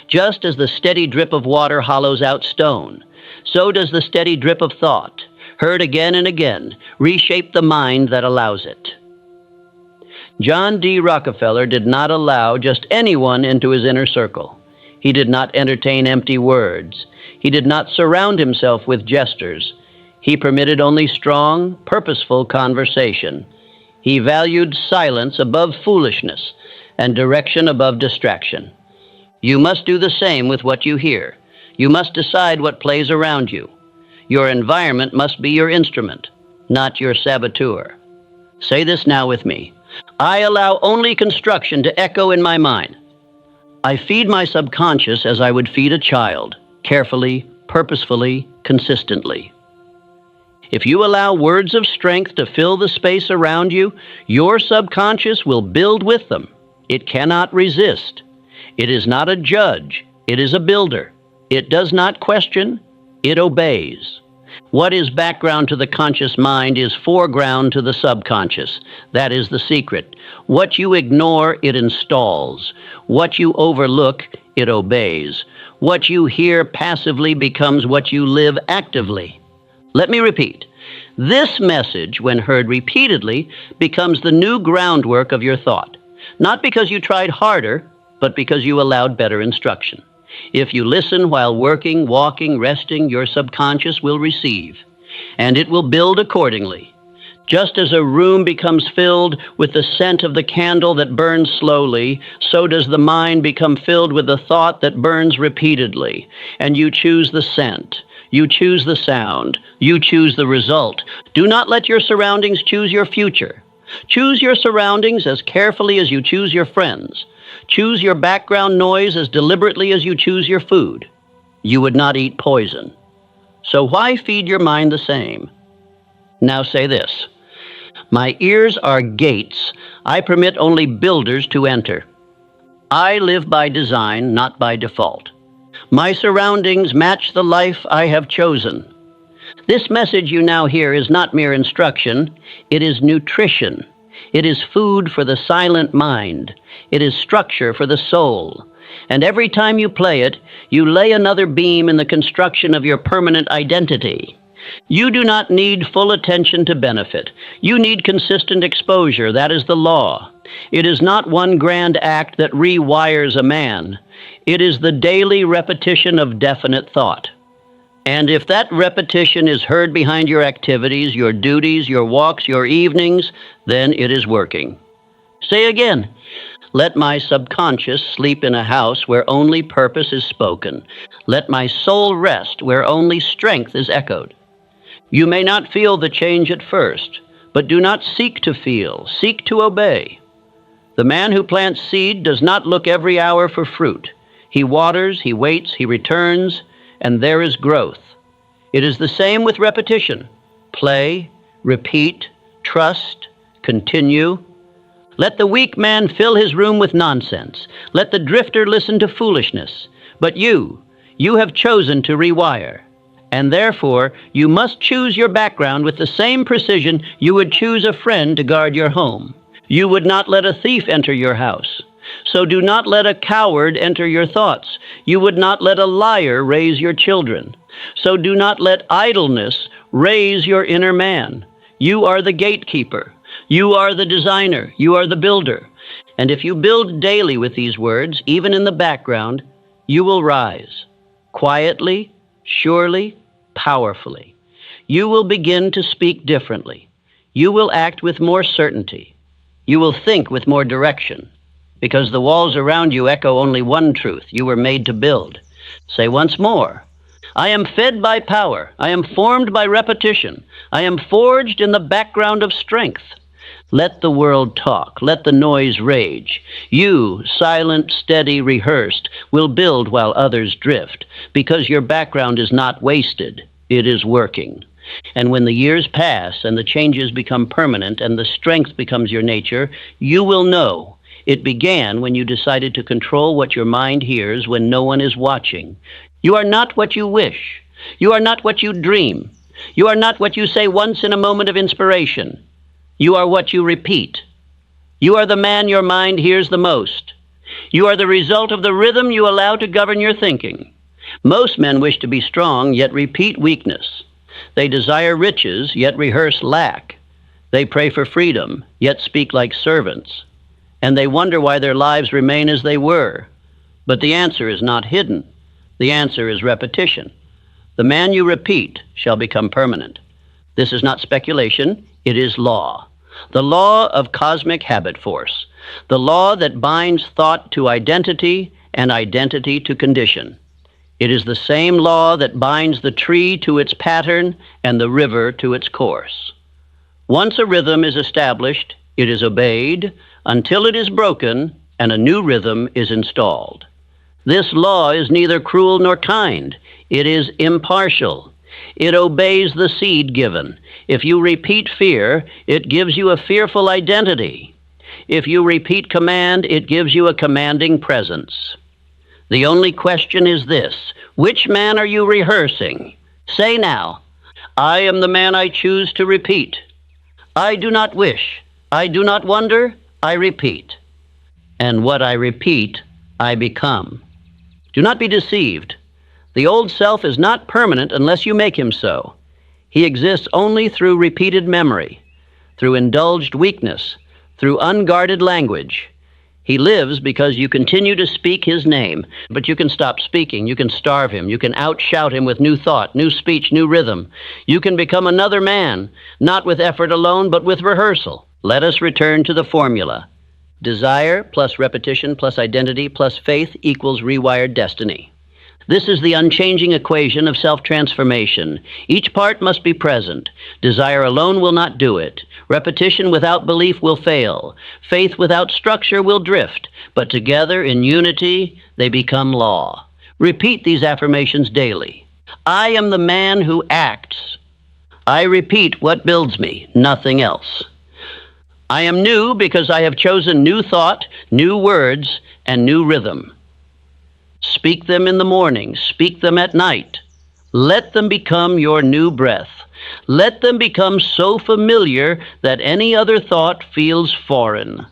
Just as the steady drip of water hollows out stone, so does the steady drip of thought, heard again and again, reshape the mind that allows it. John D. Rockefeller did not allow just anyone into his inner circle. He did not entertain empty words. He did not surround himself with jesters. He permitted only strong, purposeful conversation. He valued silence above foolishness and direction above distraction. You must do the same with what you hear. You must decide what plays around you. Your environment must be your instrument, not your saboteur. Say this now with me. I allow only construction to echo in my mind. I feed my subconscious as I would feed a child, carefully, purposefully, consistently. If you allow words of strength to fill the space around you, your subconscious will build with them. It cannot resist. It is not a judge. It is a builder. It does not question. It obeys. What is background to the conscious mind is foreground to the subconscious. That is the secret. What you ignore, it installs. What you overlook, it obeys. What you hear passively becomes what you live actively. Let me repeat. This message, when heard repeatedly, becomes the new groundwork of your thought. Not because you tried harder, but because you allowed better instruction. If you listen while working, walking, resting, your subconscious will receive, and it will build accordingly. Just as a room becomes filled with the scent of the candle that burns slowly, so does the mind become filled with the thought that burns repeatedly, and you choose the scent. You choose the sound. You choose the result. Do not let your surroundings choose your future. Choose your surroundings as carefully as you choose your friends. Choose your background noise as deliberately as you choose your food. You would not eat poison. So why feed your mind the same? Now say this. My ears are gates. I permit only builders to enter. I live by design, not by default. My surroundings match the life I have chosen. This message you now hear is not mere instruction. It is nutrition. It is food for the silent mind. It is structure for the soul. And every time you play it, you lay another beam in the construction of your permanent identity. You do not need full attention to benefit. You need consistent exposure. That is the law. It is not one grand act that rewires a man. It is the daily repetition of definite thought. And if that repetition is heard behind your activities, your duties, your walks, your evenings, then it is working. Say again, let my subconscious sleep in a house where only purpose is spoken. Let my soul rest where only strength is echoed. You may not feel the change at first, but do not seek to feel, seek to obey. The man who plants seed does not look every hour for fruit. He waters, he waits, he returns, and there is growth. It is the same with repetition. Play, repeat, trust, continue. Let the weak man fill his room with nonsense. Let the drifter listen to foolishness. But you have chosen to rewire. And therefore, you must choose your background with the same precision you would choose a friend to guard your home. You would not let a thief enter your house. So do not let a coward enter your thoughts. You would not let a liar raise your children. So do not let idleness raise your inner man. You are the gatekeeper. You are the designer. You are the builder. And if you build daily with these words, even in the background, you will rise. Quietly, surely, powerfully. You will begin to speak differently. You will act with more certainty. You will think with more direction. Because the walls around you echo only one truth. You were made to build. Say once more, I am fed by power. I am formed by repetition. I am forged in the background of strength. Let the world talk. Let the noise rage. You, silent, steady, rehearsed, will build while others drift, because your background is not wasted. It is working. And when the years pass and the changes become permanent and the strength becomes your nature, you will know it began when you decided to control what your mind hears when no one is watching. You are not what you wish. You are not what you dream. You are not what you say once in a moment of inspiration. You are what you repeat. You are the man your mind hears the most. You are the result of the rhythm you allow to govern your thinking. Most men wish to be strong, yet repeat weakness. They desire riches, yet rehearse lack. They pray for freedom, yet speak like servants. And they wonder why their lives remain as they were. But the answer is not hidden. The answer is repetition. The man you repeat shall become permanent. This is not speculation, it is law. The law of cosmic habit force. The law that binds thought to identity and identity to condition. It is the same law that binds the tree to its pattern and the river to its course. Once a rhythm is established, it is obeyed until it is broken and a new rhythm is installed. This law is neither cruel nor kind. It is impartial. It obeys the seed given. If you repeat fear, it gives you a fearful identity. If you repeat command, it gives you a commanding presence. The only question is this: which man are you rehearsing? Say now, I am the man I choose to repeat. I do not wish, I do not wonder, I repeat. And what I repeat, I become. Do not be deceived. The old self is not permanent unless you make him so. He exists only through repeated memory, through indulged weakness, through unguarded language. He lives because you continue to speak his name, but you can stop speaking, you can starve him, you can outshout him with new thought, new speech, new rhythm. You can become another man, not with effort alone, but with rehearsal. Let us return to the formula. Desire plus repetition plus identity plus faith equals rewired destiny. This is the unchanging equation of self-transformation. Each part must be present. Desire alone will not do it. Repetition without belief will fail. Faith without structure will drift. But together, in unity, they become law. Repeat these affirmations daily. I am the man who acts. I repeat what builds me, nothing else. I am new because I have chosen new thought, new words, and new rhythm. Speak them in the morning, speak them at night. Let them become your new breath. Let them become so familiar that any other thought feels foreign.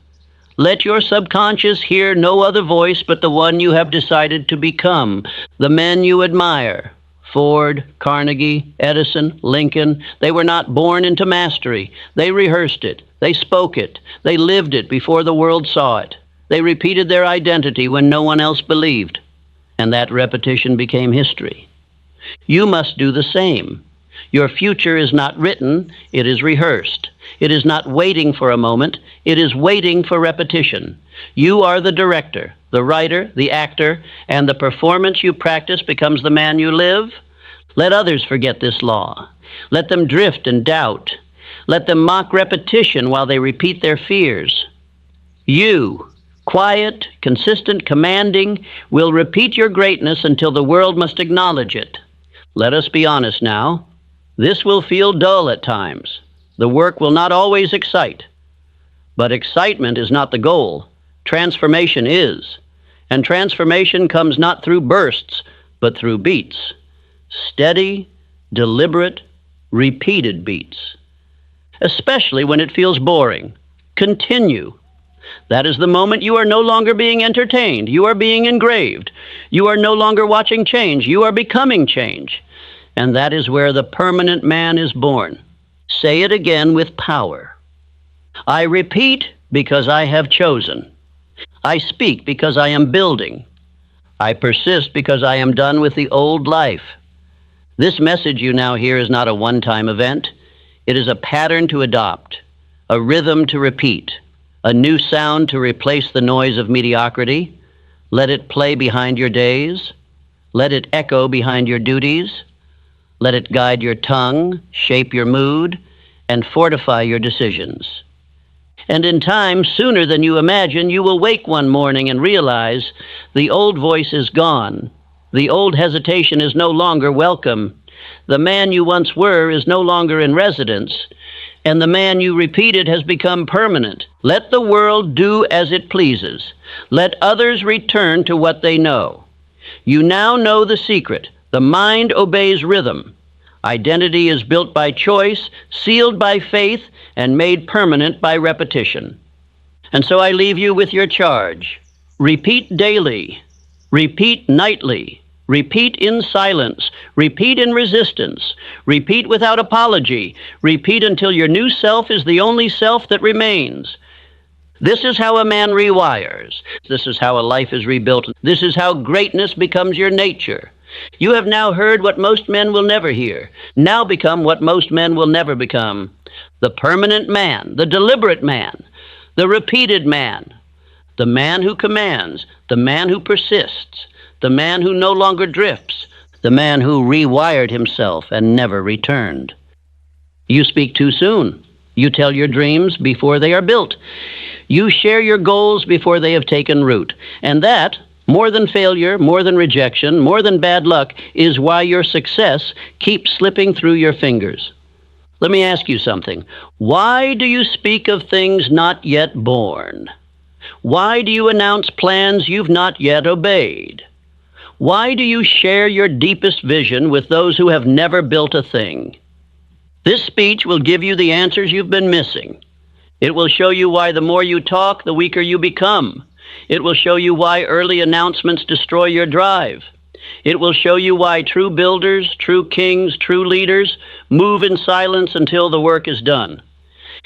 Let your subconscious hear no other voice but the one you have decided to become, the men you admire. Ford, Carnegie, Edison, Lincoln, they were not born into mastery. They rehearsed it. They spoke it. They lived it before the world saw it. They repeated their identity when no one else believed. And that repetition became history. You must do the same. Your future is not written, it is rehearsed. It is not waiting for a moment, it is waiting for repetition. You are the director, the writer, the actor, and the performance you practice becomes the man you live. Let others forget this law. Let them drift and doubt. Let them mock repetition while they repeat their fears. You, quiet, consistent, commanding, will repeat your greatness until the world must acknowledge it. Let us be honest now. This will feel dull at times. The work will not always excite. But excitement is not the goal. Transformation is. And transformation comes not through bursts, but through beats. Steady, deliberate, repeated beats. Especially when it feels boring. Continue. That is the moment you are no longer being entertained. You are being engraved. You are no longer watching change. You are becoming change. And that is where the permanent man is born. Say it again with power. I repeat because I have chosen. I speak because I am building. I persist because I am done with the old life. This message you now hear is not a one-time event. It is a pattern to adopt, a rhythm to repeat, a new sound to replace the noise of mediocrity. Let it play behind your days. Let it echo behind your duties. Let it guide your tongue, shape your mood, and fortify your decisions. And in time, sooner than you imagine, you will wake one morning and realize the old voice is gone. The old hesitation is no longer welcome. The man you once were is no longer in residence, and the man you repeated has become permanent. Let the world do as it pleases. Let others return to what they know. You now know the secret. The mind obeys rhythm. Identity is built by choice, sealed by faith, and made permanent by repetition. And so I leave you with your charge. Repeat daily. Repeat nightly. Repeat in silence. Repeat in resistance. Repeat without apology. Repeat until your new self is the only self that remains. This is how a man rewires. This is how a life is rebuilt. This is how greatness becomes your nature. You have now heard what most men will never hear. Now become what most men will never become. The permanent man, the deliberate man, the repeated man, the man who commands, the man who persists, the man who no longer drifts, the man who rewired himself and never returned. You speak too soon. You tell your dreams before they are built. You share your goals before they have taken root. And that, more than failure, more than rejection, more than bad luck, is why your success keeps slipping through your fingers. Let me ask you something. Why do you speak of things not yet born? Why do you announce plans you've not yet obeyed? Why do you share your deepest vision with those who have never built a thing? This speech will give you the answers you've been missing. It will show you why the more you talk, the weaker you become. It will show you why early announcements destroy your drive. It will show you why true builders, true kings, true leaders move in silence until the work is done.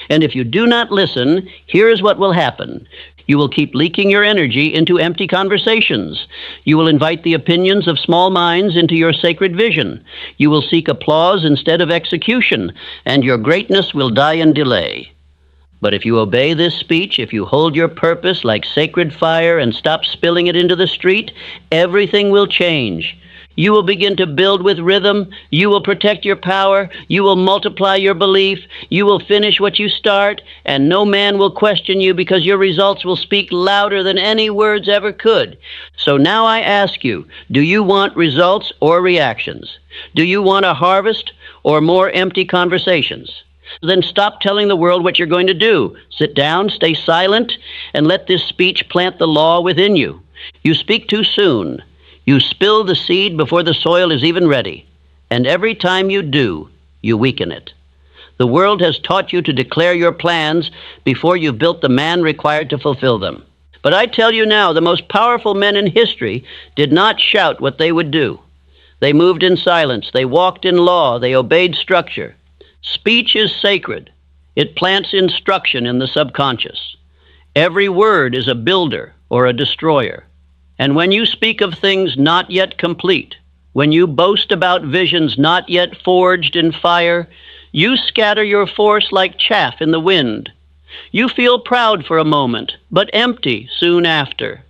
And if you do not listen, here is what will happen. You will keep leaking your energy into empty conversations. You will invite the opinions of small minds into your sacred vision. You will seek applause instead of execution, and your greatness will die in delay. But if you obey this speech, if you hold your purpose like sacred fire and stop spilling it into the street, everything will change. You will begin to build with rhythm. You will protect your power. You will multiply your belief. You will finish what you start, and no man will question you because your results will speak louder than any words ever could. So now I ask you, do you want results or reactions? Do you want a harvest or more empty conversations? Then stop telling the world what you're going to do. Sit down, stay silent, and let this speech plant the law within you. You speak too soon. You spill the seed before the soil is even ready, and every time you do, you weaken it. The world has taught you to declare your plans before you've built the man required to fulfill them. But I tell you now, the most powerful men in history did not shout what they would do. They moved in silence, they walked in law, they obeyed structure. Speech is sacred. It plants instruction in the subconscious. Every word is a builder or a destroyer. And when you speak of things not yet complete, when you boast about visions not yet forged in fire, you scatter your force like chaff in the wind. You feel proud for a moment, but empty soon after.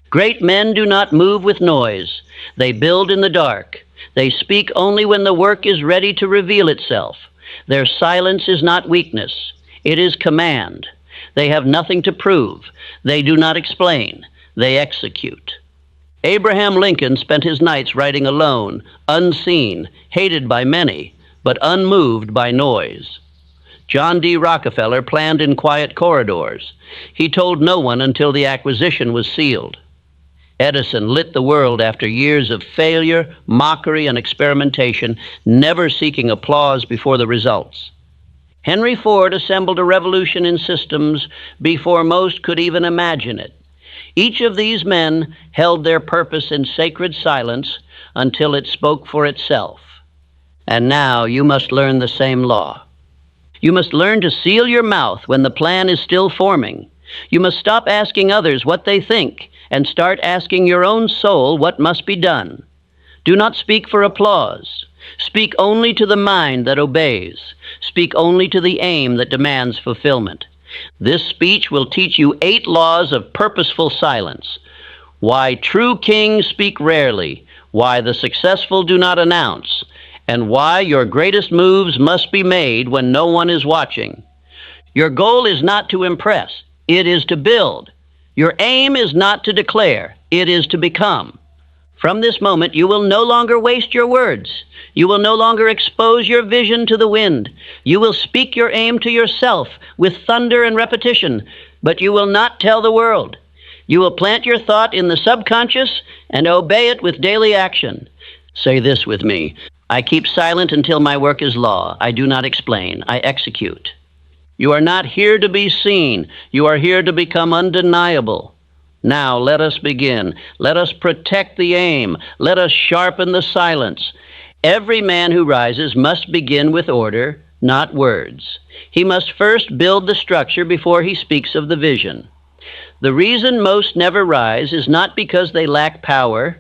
Great men do not move with noise. They build in the dark. They speak only when the work is ready to reveal itself. Their silence is not weakness. It is command. They have nothing to prove. They do not explain. They execute. Abraham Lincoln spent his nights writing alone, unseen, hated by many, but unmoved by noise. John D. Rockefeller planned in quiet corridors. He told no one until the acquisition was sealed. Edison lit the world after years of failure, mockery, and experimentation, never seeking applause before the results. Henry Ford assembled a revolution in systems before most could even imagine it. Each of these men held their purpose in sacred silence until it spoke for itself. And now you must learn the same law. You must learn to seal your mouth when the plan is still forming. You must stop asking others what they think and start asking your own soul what must be done. Do not speak for applause. Speak only to the mind that obeys. Speak only to the aim that demands fulfillment. This speech will teach you 8 laws of purposeful silence. Why true kings speak rarely, why the successful do not announce, and why your greatest moves must be made when no one is watching. Your goal is not to impress, it is to build. Your aim is not to declare, it is to become. From this moment, you will no longer waste your words. You will no longer expose your vision to the wind. You will speak your aim to yourself with thunder and repetition, but you will not tell the world. You will plant your thought in the subconscious and obey it with daily action. Say this with me. I keep silent until my work is law. I do not explain. I execute. You are not here to be seen. You are here to become undeniable. Now let us begin. Let us protect the aim. Let us sharpen the silence. Every man who rises must begin with order, not words. He must first build the structure before he speaks of the vision. The reason most never rise is not because they lack power,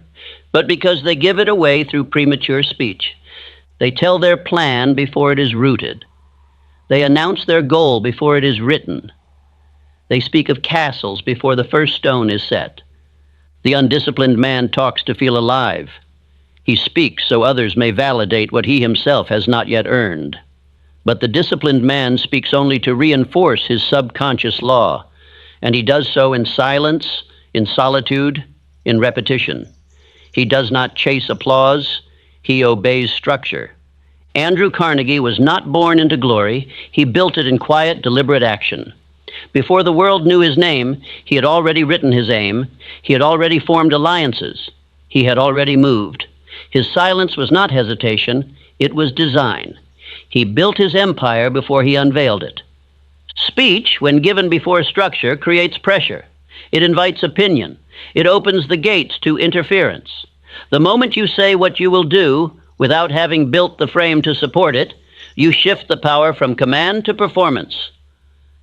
but because they give it away through premature speech. They tell their plan before it is rooted. They announce their goal before it is written. They speak of castles before the first stone is set. The undisciplined man talks to feel alive. He speaks so others may validate what he himself has not yet earned. But the disciplined man speaks only to reinforce his subconscious law, and he does so in silence, in solitude, in repetition. He does not chase applause, he obeys structure. Andrew Carnegie was not born into glory, he built it in quiet, deliberate action. Before the world knew his name, he had already written his aim, he had already formed alliances, he had already moved. His silence was not hesitation, it was design. He built his empire before he unveiled it. Speech, when given before structure, creates pressure. It invites opinion. It opens the gates to interference. The moment you say what you will do without having built the frame to support it, you shift the power from command to performance.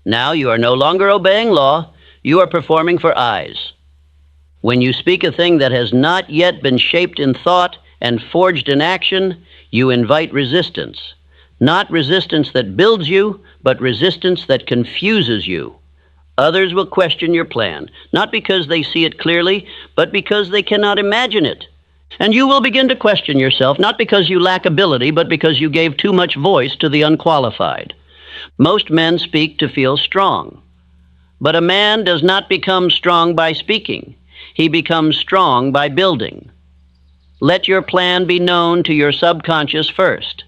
Now you are no longer obeying law, you are performing for eyes. When you speak a thing that has not yet been shaped in thought and forged in action, you invite resistance. Not resistance that builds you, but resistance that confuses you. Others will question your plan, not because they see it clearly, but because they cannot imagine it. And you will begin to question yourself, not because you lack ability, but because you gave too much voice to the unqualified. Most men speak to feel strong. But a man does not become strong by speaking. He becomes strong by building. Let your plan be known to your subconscious first.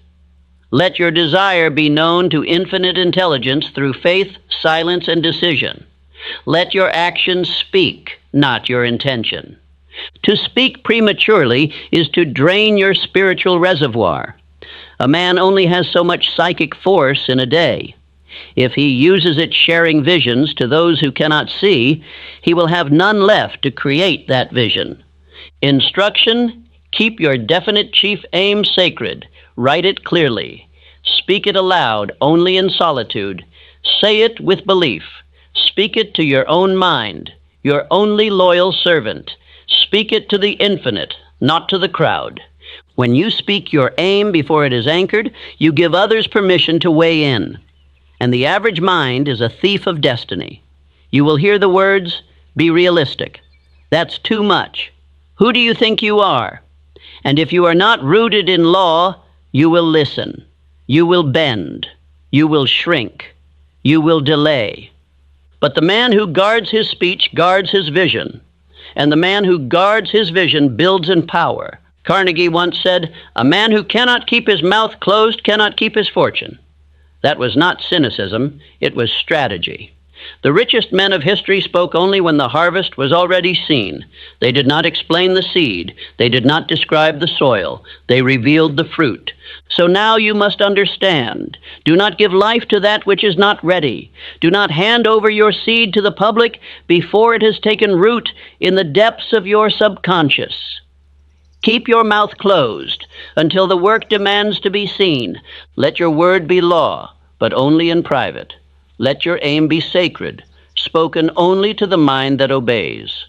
Let your desire be known to infinite intelligence through faith, silence, and decision. Let your actions speak, not your intention. To speak prematurely is to drain your spiritual reservoir. A man only has so much psychic force in a day. If he uses it sharing visions to those who cannot see, he will have none left to create that vision. Instruction: keep your definite chief aim sacred. Write it clearly. Speak it aloud, only in solitude. Say it with belief. Speak it to your own mind, your only loyal servant. Speak it to the infinite, not to the crowd. When you speak your aim before it is anchored, you give others permission to weigh in. And the average mind is a thief of destiny. You will hear the words, "Be realistic." That's too much. Who do you think you are? And if you are not rooted in law, you will listen. You will bend. You will shrink. You will delay. But the man who guards his speech guards his vision. And the man who guards his vision builds in power. Carnegie once said, "A man who cannot keep his mouth closed cannot keep his fortune." That was not cynicism, it was strategy. The richest men of history spoke only when the harvest was already seen. They did not explain the seed. They did not describe the soil. They revealed the fruit. So now you must understand. Do not give life to that which is not ready. Do not hand over your seed to the public before it has taken root in the depths of your subconscious. Keep your mouth closed until the work demands to be seen. Let your word be law, but only in private. Let your aim be sacred, spoken only to the mind that obeys.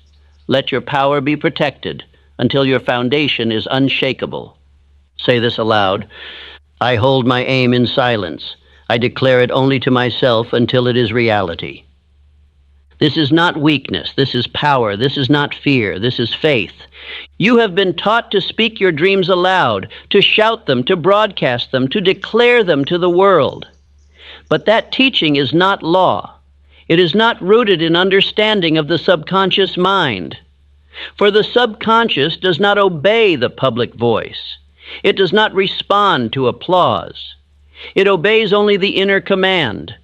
Let your power be protected until your foundation is unshakable. Say this aloud. I hold my aim in silence. I declare it only to myself until it is reality. This is not weakness. This is power. This is not fear. This is faith. You have been taught to speak your dreams aloud, to shout them, to broadcast them, to declare them to the world. But that teaching is not law. It is not rooted in understanding of the subconscious mind. For the subconscious does not obey the public voice. It does not respond to applause. It obeys only the inner command,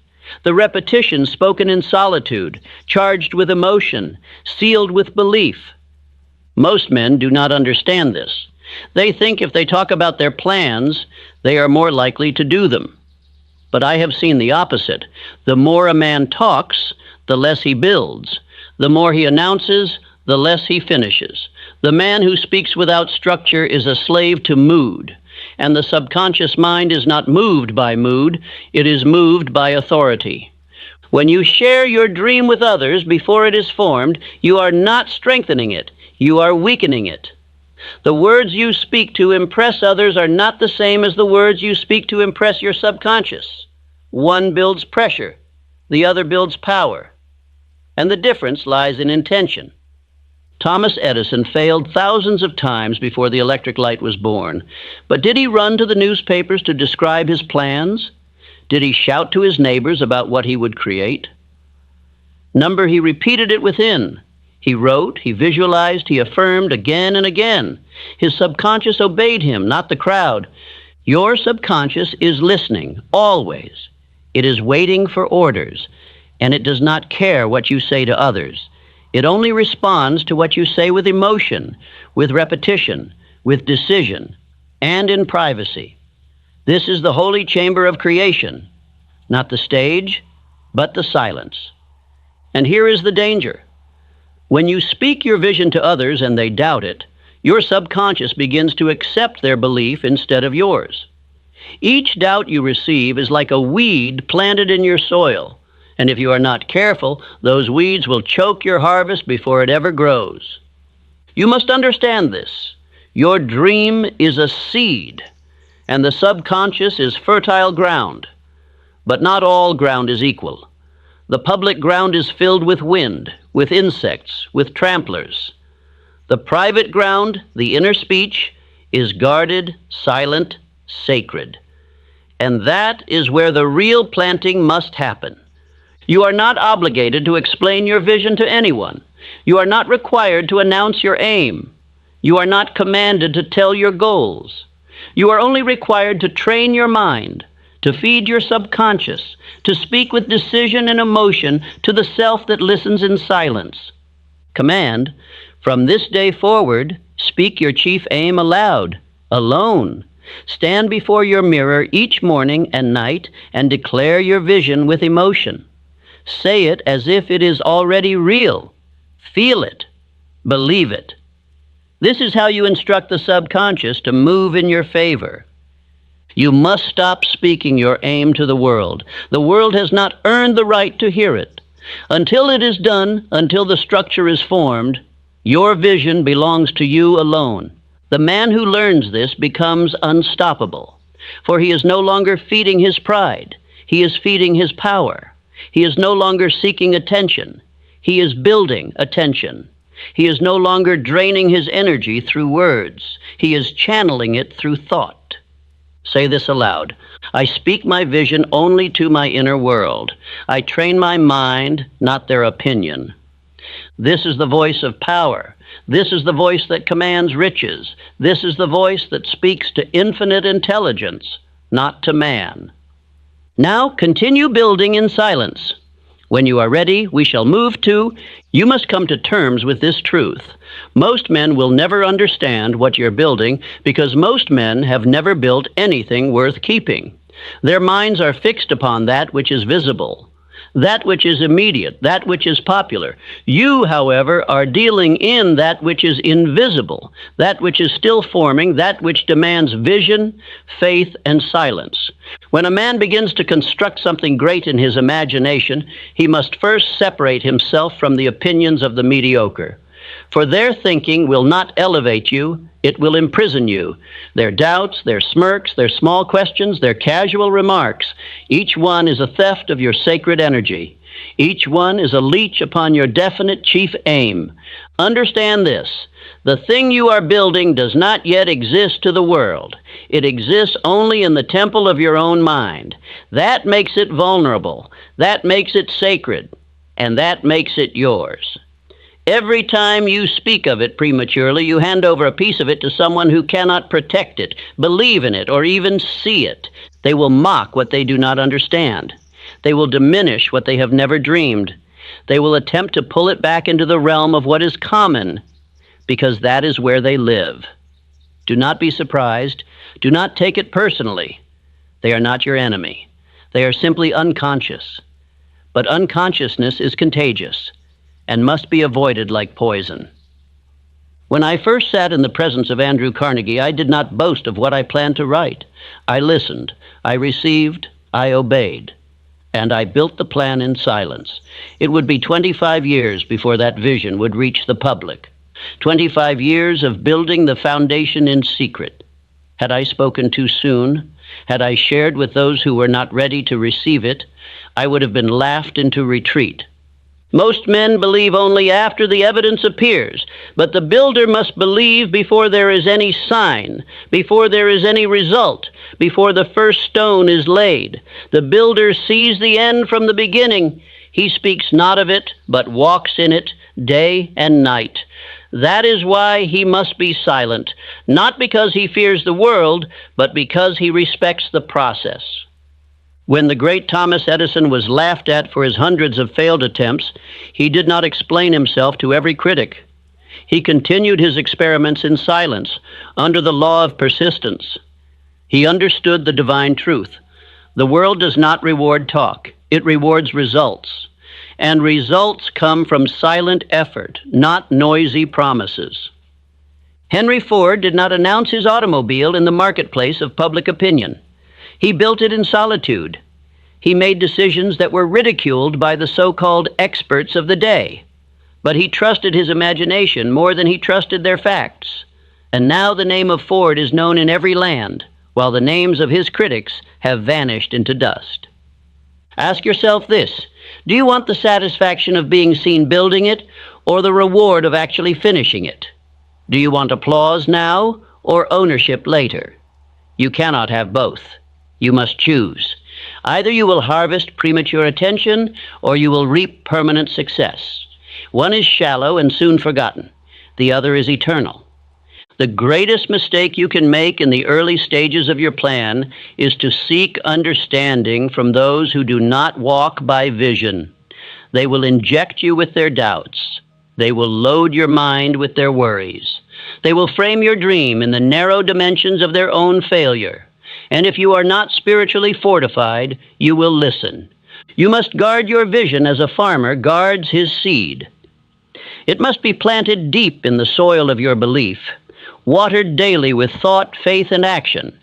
the repetition spoken in solitude, charged with emotion, sealed with belief. Most men do not understand this. They think if they talk about their plans, they are more likely to do them. But I have seen the opposite. The more a man talks, the less he builds. The more he announces, the less he finishes. The man who speaks without structure is a slave to mood, and the subconscious mind is not moved by mood, it is moved by authority. When you share your dream with others before it is formed, you are not strengthening it, you are weakening it. The words you speak to impress others are not the same as the words you speak to impress your subconscious. One builds pressure, the other builds power, and the difference lies in intention. Thomas Edison failed thousands of times before the electric light was born. But did he run to the newspapers to describe his plans? Did he shout to his neighbors about what he would create? Number, he repeated it within. He wrote, he visualized, he affirmed again and again. His subconscious obeyed him, not the crowd. Your subconscious is listening, always. It is waiting for orders, and it does not care what you say to others. It only responds to what you say with emotion, with repetition, with decision, and in privacy. This is the holy chamber of creation, not the stage, but the silence. And here is the danger. When you speak your vision to others and they doubt it, your subconscious begins to accept their belief instead of yours. Each doubt you receive is like a weed planted in your soil. And if you are not careful, those weeds will choke your harvest before it ever grows. You must understand this. Your dream is a seed, and the subconscious is fertile ground. But not all ground is equal. The public ground is filled with wind, with insects, with tramplers. The private ground, the inner speech, is guarded, silent, sacred. And that is where the real planting must happen. You are not obligated to explain your vision to anyone. You are not required to announce your aim. You are not commanded to tell your goals. You are only required to train your mind, to feed your subconscious, to speak with decision and emotion to the self that listens in silence. Command, from this day forward, speak your chief aim aloud, alone. Stand before your mirror each morning and night and declare your vision with emotion. Say it as if it is already real. Feel it. Believe it. This is how you instruct the subconscious to move in your favor. You must stop speaking your aim to the world. The world has not earned the right to hear it. Until it is done, until the structure is formed, your vision belongs to you alone. The man who learns this becomes unstoppable, for he is no longer feeding his pride. He is feeding his power. He is no longer seeking attention. He is building attention. He is no longer draining his energy through words. He is channeling it through thought. Say this aloud. I speak my vision only to my inner world. I train my mind, not their opinion. This is the voice of power. This is the voice that commands riches. This is the voice that speaks to infinite intelligence, not to man. Now continue building in silence. When you are ready, we shall move to, you must come to terms with this truth. Most men will never understand what you're building because most men have never built anything worth keeping. Their minds are fixed upon that which is visible, that which is immediate, that which is popular. You, however, are dealing in that which is invisible, that which is still forming, that which demands vision, faith, and silence. When a man begins to construct something great in his imagination, he must first separate himself from the opinions of the mediocre. For their thinking will not elevate you, it will imprison you. Their doubts, their smirks, their small questions, their casual remarks, each one is a theft of your sacred energy. Each one is a leech upon your definite chief aim. Understand this. The thing you are building does not yet exist to the world. It exists only in the temple of your own mind. That makes it vulnerable. That makes it sacred. And that makes it yours. Every time you speak of it prematurely, you hand over a piece of it to someone who cannot protect it, believe in it, or even see it. They will mock what they do not understand. They will diminish what they have never dreamed. They will attempt to pull it back into the realm of what is common, because that is where they live. Do not be surprised. Do not take it personally. They are not your enemy. They are simply unconscious. But unconsciousness is contagious and must be avoided like poison. When I first sat in the presence of Andrew Carnegie, I did not boast of what I planned to write. I listened, I received, I obeyed, and I built the plan in silence. It would be 25 years before that vision would reach the public. 25 years of building the foundation in secret. Had I spoken too soon, had I shared with those who were not ready to receive it, I would have been laughed into retreat. Most men believe only after the evidence appears, but the builder must believe before there is any sign, before there is any result, before the first stone is laid. The builder sees the end from the beginning. He speaks not of it, but walks in it day and night. That is why he must be silent, not because he fears the world, but because he respects the process. When the great Thomas Edison was laughed at for his hundreds of failed attempts, he did not explain himself to every critic. He continued his experiments in silence, under the law of persistence. He understood the divine truth. The world does not reward talk. It rewards results. And results come from silent effort, not noisy promises. Henry Ford did not announce his automobile in the marketplace of public opinion. He built it in solitude. He made decisions that were ridiculed by the so-called experts of the day. But he trusted his imagination more than he trusted their facts. And now the name of Ford is known in every land, while the names of his critics have vanished into dust. Ask yourself this: do you want the satisfaction of being seen building it, or the reward of actually finishing it? Do you want applause now, or ownership later? You cannot have both. You must choose. Either you will harvest premature attention, or you will reap permanent success. One is shallow and soon forgotten. The other is eternal. The greatest mistake you can make in the early stages of your plan is to seek understanding from those who do not walk by vision. They will inject you with their doubts. They will load your mind with their worries. They will frame your dream in the narrow dimensions of their own failure. And if you are not spiritually fortified, you will listen. You must guard your vision as a farmer guards his seed. It must be planted deep in the soil of your belief, watered daily with thought, faith, and action,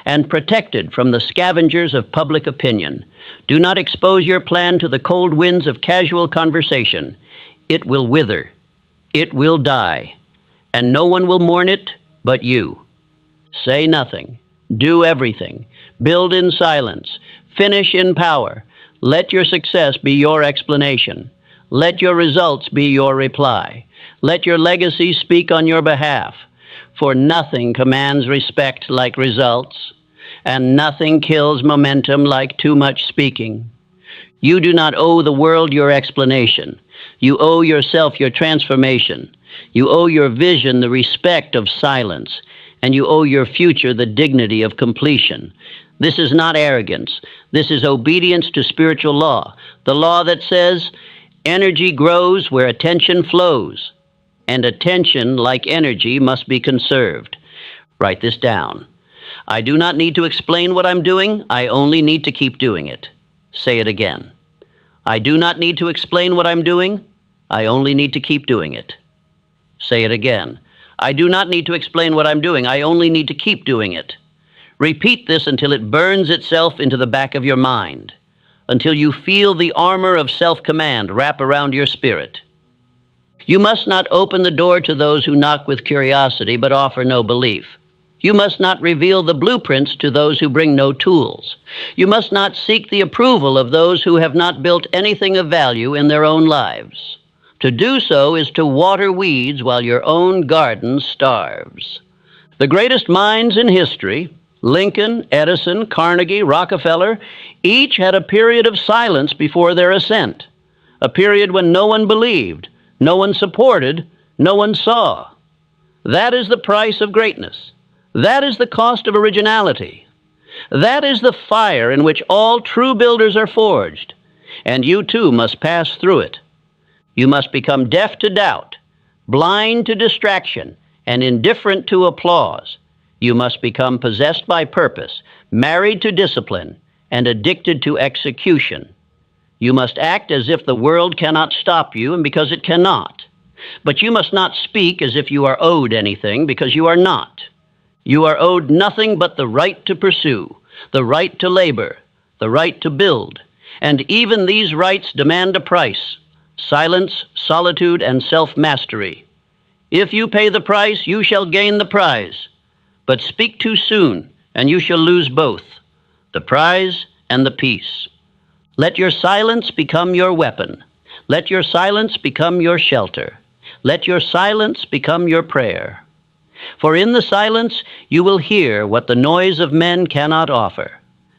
and protected from the scavengers of public opinion. Do not expose your plan to the cold winds of casual conversation. It will wither. It will die. And no one will mourn it but you. Say nothing. Do everything. Build in silence. Finish in power. Let your success be your explanation. Let your results be your reply. Let your legacy speak on your behalf. For nothing commands respect like results, and nothing kills momentum like too much speaking. You do not owe the world your explanation. You owe yourself your transformation. You owe your vision the respect of silence, and you owe your future the dignity of completion. This is not arrogance. This is obedience to spiritual law, the law that says energy grows where attention flows, and attention, like energy, must be conserved. Write this down. I do not need to explain what I'm doing. I only need to keep doing it. Say it again. I do not need to explain what I'm doing. I only need to keep doing it. Say it again. I do not need to explain what I'm doing. I only need to keep doing it. Repeat this until it burns itself into the back of your mind, until you feel the armor of self-command wrap around your spirit. You must not open the door to those who knock with curiosity but offer no belief. You must not reveal the blueprints to those who bring no tools. You must not seek the approval of those who have not built anything of value in their own lives. To do so is to water weeds while your own garden starves. The greatest minds in history, Lincoln, Edison, Carnegie, Rockefeller, each had a period of silence before their ascent, a period when no one believed, No one supported, no one saw. That is the price of greatness. That is the cost of originality. That is the fire in which all true builders are forged, and you too must pass through it. You must become deaf to doubt, blind to distraction, and indifferent to applause. You must become possessed by purpose, married to discipline, and addicted to execution. You must act as if the world cannot stop you, and because it cannot. But you must not speak as if you are owed anything, because you are not. You are owed nothing but the right to pursue, the right to labor, the right to build. And even these rights demand a price: silence, solitude, and self-mastery. If you pay the price, you shall gain the prize. But speak too soon, and you shall lose both, the prize and the peace. Let your silence become your weapon. Let your silence become your shelter. Let your silence become your prayer. For in the silence you will hear what the noise of men cannot offer,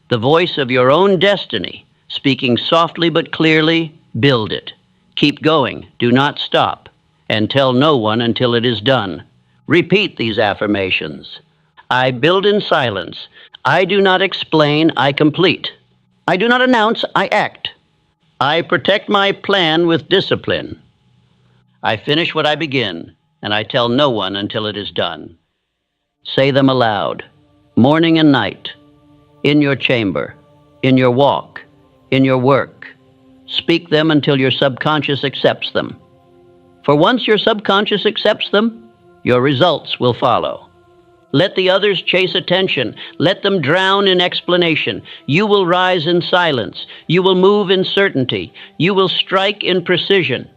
the voice of your own destiny, speaking softly but clearly. Build it. Keep going. Do not stop. And tell no one until it is done. Repeat these affirmations. I build in silence. I do not explain, I complete. I do not announce, I act. I protect my plan with discipline. I finish what I begin, and I tell no one until it is done. Say them aloud, morning and night, in your chamber, in your walk, in your work. Speak them until your subconscious accepts them. For once your subconscious accepts them, your results will follow. Let the others chase attention. Let them drown in explanation. You will rise in silence. You will move in certainty. You will strike in precision.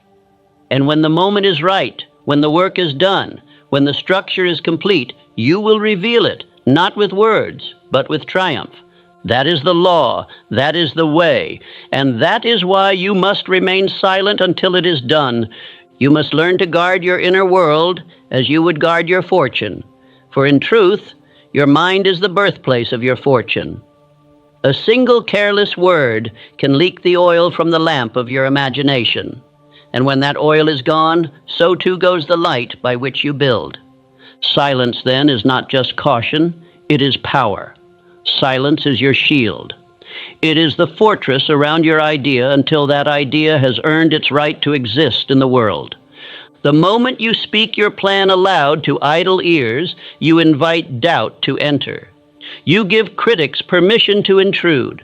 And when the moment is right, when the work is done, when the structure is complete, you will reveal it, not with words, but with triumph. That is the law. That is the way. And that is why you must remain silent until it is done. You must learn to guard your inner world as you would guard your fortune. For in truth, your mind is the birthplace of your fortune. A single careless word can leak the oil from the lamp of your imagination. And when that oil is gone, so too goes the light by which you build. Silence, then, is not just caution, it is power. Silence is your shield. It is the fortress around your idea until that idea has earned its right to exist in the world. The moment you speak your plan aloud to idle ears, you invite doubt to enter. You give critics permission to intrude.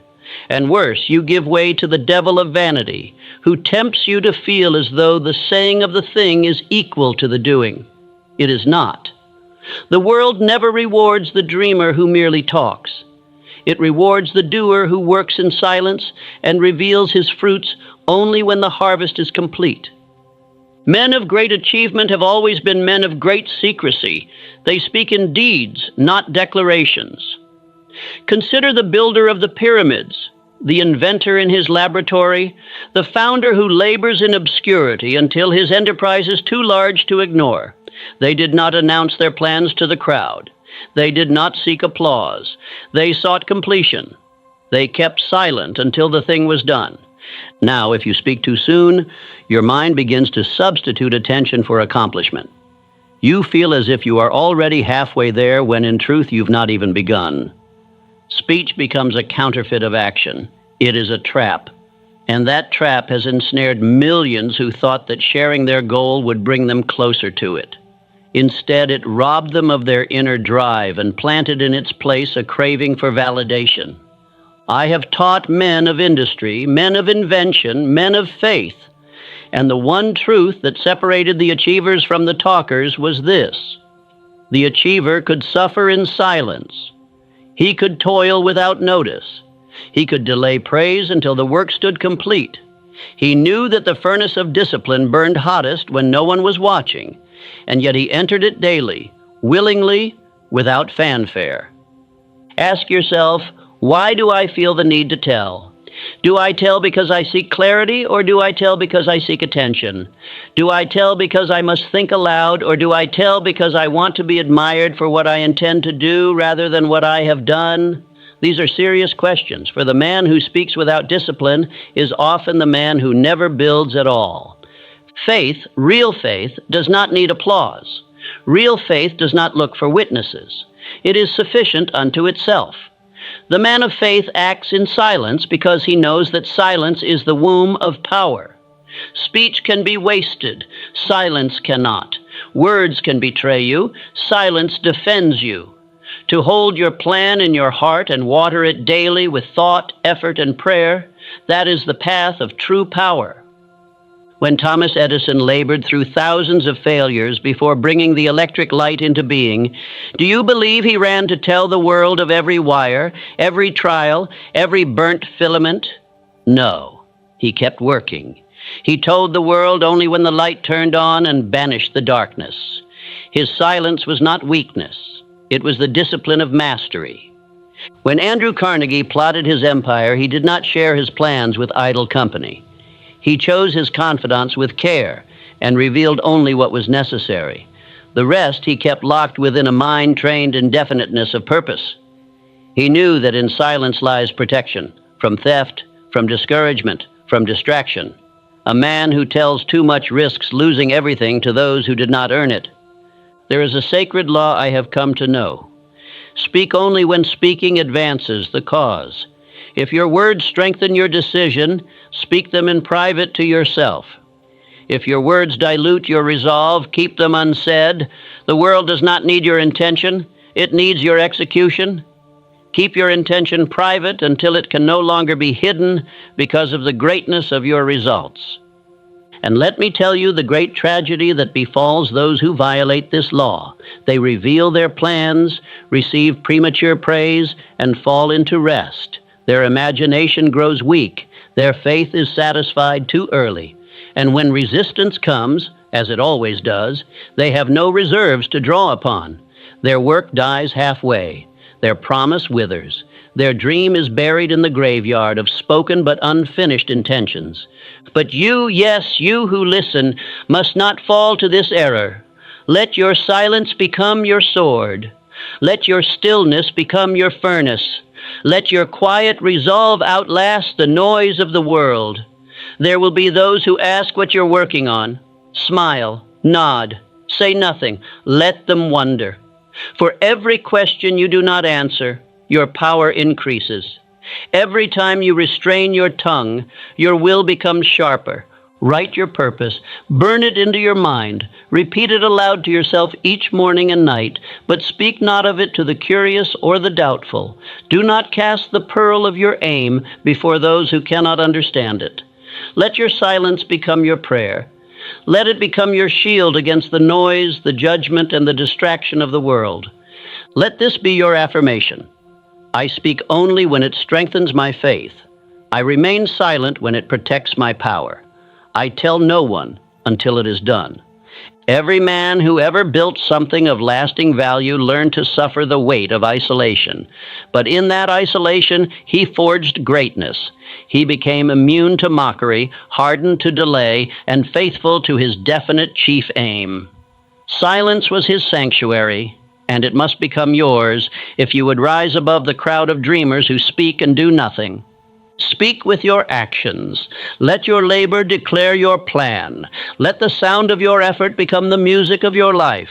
And worse, you give way to the devil of vanity, who tempts you to feel as though the saying of the thing is equal to the doing. It is not. The world never rewards the dreamer who merely talks. It rewards the doer who works in silence and reveals his fruits only when the harvest is complete. Men of great achievement have always been men of great secrecy. They speak in deeds, not declarations. Consider the builder of the pyramids, the inventor in his laboratory, the founder who labors in obscurity until his enterprise is too large to ignore. They did not announce their plans to the crowd. They did not seek applause. They sought completion. They kept silent until the thing was done. Now, if you speak too soon, your mind begins to substitute attention for accomplishment. You feel as if you are already halfway there when in truth you've not even begun. Speech becomes a counterfeit of action. It is a trap. And that trap has ensnared millions who thought that sharing their goal would bring them closer to it. Instead, it robbed them of their inner drive and planted in its place a craving for validation. I have taught men of industry, men of invention, men of faith, and the one truth that separated the achievers from the talkers was this: the achiever could suffer in silence. He could toil without notice. He could delay praise until the work stood complete. He knew that the furnace of discipline burned hottest when no one was watching, and yet he entered it daily, willingly, without fanfare. Ask yourself, why do I feel the need to tell? Do I tell because I seek clarity, or do I tell because I seek attention? Do I tell because I must think aloud, or do I tell because I want to be admired for what I intend to do rather than what I have done? These are serious questions, for the man who speaks without discipline is often the man who never builds at all. Faith, real faith, does not need applause. Real faith does not look for witnesses. It is sufficient unto itself. The man of faith acts in silence because he knows that silence is the womb of power. Speech can be wasted. Silence cannot. Words can betray you. Silence defends you. To hold your plan in your heart and water it daily with thought, effort, and prayer, that is the path of true power. When Thomas Edison labored through thousands of failures before bringing the electric light into being, do you believe he ran to tell the world of every wire, every trial, every burnt filament? No, he kept working. He told the world only when the light turned on and banished the darkness. His silence was not weakness. It was the discipline of mastery. When Andrew Carnegie plotted his empire, he did not share his plans with idle company. He chose his confidants with care and revealed only what was necessary. The rest he kept locked within a mind trained in definiteness of purpose. He knew that in silence lies protection from theft, from discouragement, from distraction. A man who tells too much risks losing everything to those who did not earn it. There is a sacred law I have come to know. Speak only when speaking advances the cause. If your words strengthen your decision, speak them in private to yourself. If your words dilute your resolve, keep them unsaid. The world does not need your intention. It needs your execution. Keep your intention private until it can no longer be hidden because of the greatness of your results. And let me tell you the great tragedy that befalls those who violate this law. They reveal their plans, receive premature praise, and fall into rest. Their imagination grows weak. Their faith is satisfied too early. And when resistance comes, as it always does, they have no reserves to draw upon. Their work dies halfway. Their promise withers. Their dream is buried in the graveyard of spoken but unfinished intentions. But you, yes, you who listen, must not fall to this error. Let your silence become your sword. Let your stillness become your furnace. Let your quiet resolve outlast the noise of the world. There will be those who ask what you're working on. Smile, nod, say nothing. Let them wonder. For every question you do not answer, your power increases. Every time you restrain your tongue, your will becomes sharper. Write your purpose, burn it into your mind, repeat it aloud to yourself each morning and night, but speak not of it to the curious or the doubtful. Do not cast the pearl of your aim before those who cannot understand it. Let your silence become your prayer. Let it become your shield against the noise, the judgment, and the distraction of the world. Let this be your affirmation. I speak only when it strengthens my faith. I remain silent when it protects my power. I tell no one until it is done. Every man who ever built something of lasting value learned to suffer the weight of isolation. But in that isolation, he forged greatness. He became immune to mockery, hardened to delay, and faithful to his definite chief aim. Silence was his sanctuary, and it must become yours if you would rise above the crowd of dreamers who speak and do nothing. Speak with your actions. Let your labor declare your plan. Let the sound of your effort become the music of your life.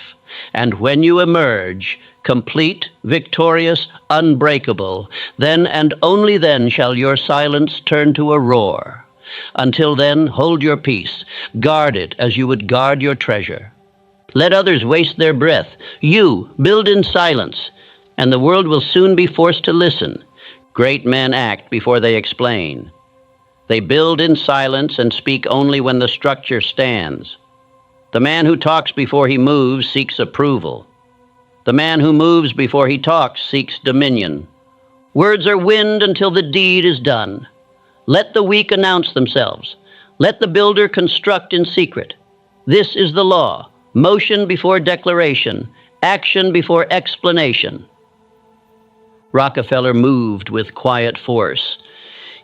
And when you emerge, complete, victorious, unbreakable, then and only then shall your silence turn to a roar. Until then, hold your peace. Guard it as you would guard your treasure. Let others waste their breath. You build in silence, and the world will soon be forced to listen. Great men act before they explain. They build in silence and speak only when the structure stands. The man who talks before he moves seeks approval. The man who moves before he talks seeks dominion. Words are wind until the deed is done. Let the weak announce themselves. Let the builder construct in secret. This is the law. Motion before declaration. Action before explanation. Rockefeller moved with quiet force.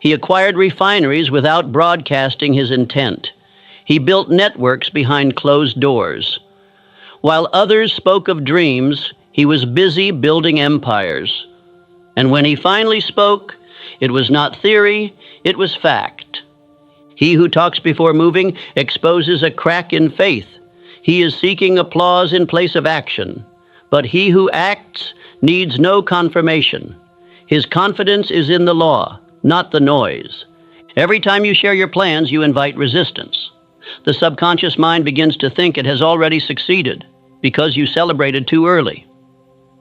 He acquired refineries without broadcasting his intent. He built networks behind closed doors. While others spoke of dreams, he was busy building empires. And when he finally spoke, it was not theory, it was fact. He who talks before moving exposes a crack in faith. He is seeking applause in place of action. But he who acts needs no confirmation. His confidence is in the law, not the noise. Every time you share your plans, you invite resistance. The subconscious mind begins to think it has already succeeded because you celebrated too early.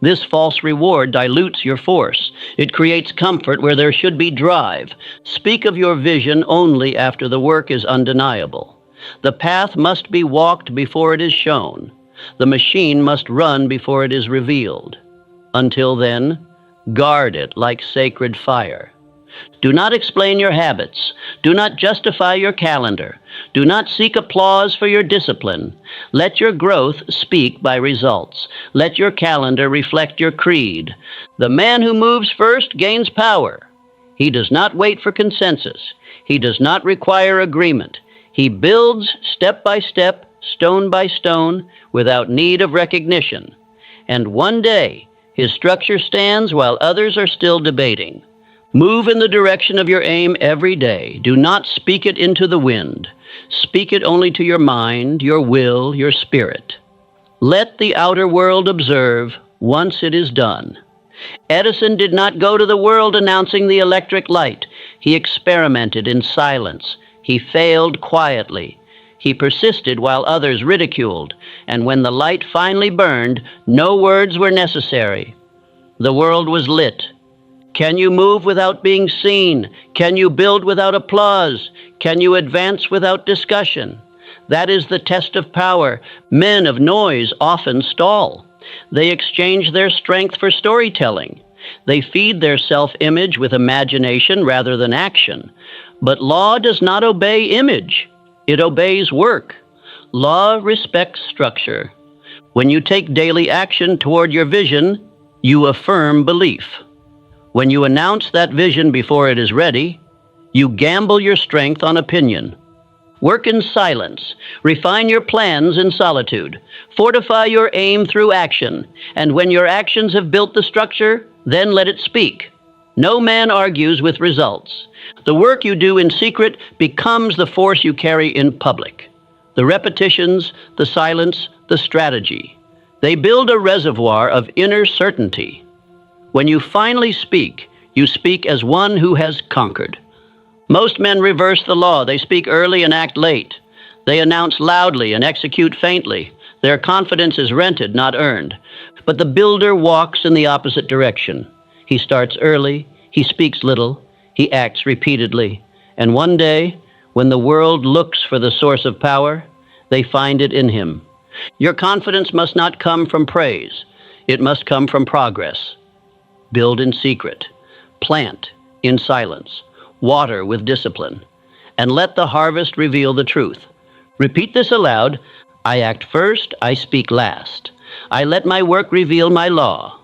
This false reward dilutes your force. It creates comfort where there should be drive. Speak of your vision only after the work is undeniable. The path must be walked before it is shown. The machine must run before it is revealed. Until then, guard it like sacred fire. Do not explain your habits. Do not justify your calendar. Do not seek applause for your discipline. Let your growth speak by results. Let your calendar reflect your creed. The man who moves first gains power. He does not wait for consensus. He does not require agreement. He builds step by step, stone by stone, without need of recognition. And one day, his structure stands while others are still debating. Move in the direction of your aim every day. Do not speak it into the wind. Speak it only to your mind, your will, your spirit. Let the outer world observe once it is done. Edison did not go to the world announcing the electric light. He experimented in silence. He failed quietly. He persisted while others ridiculed, and when the light finally burned, no words were necessary. The world was lit. Can you move without being seen? Can you build without applause? Can you advance without discussion? That is the test of power. Men of noise often stall. They exchange their strength for storytelling. They feed their self-image with imagination rather than action. But law does not obey image. It obeys work. Law respects structure. When you take daily action toward your vision, you affirm belief. When you announce that vision before it is ready, you gamble your strength on opinion. Work in silence. Refine your plans in solitude. Fortify your aim through action. And when your actions have built the structure, then let it speak. No man argues with results. The work you do in secret becomes the force you carry in public. The repetitions, the silence, the strategy. They build a reservoir of inner certainty. When you finally speak, you speak as one who has conquered. Most men reverse the law. They speak early and act late. They announce loudly and execute faintly. Their confidence is rented, not earned. But the builder walks in the opposite direction. He starts early, he speaks little, he acts repeatedly. And one day, when the world looks for the source of power, they find it in him. Your confidence must not come from praise. It must come from progress. Build in secret. Plant in silence. Water with discipline. And let the harvest reveal the truth. Repeat this aloud. I act first, I speak last. I let my work reveal my law.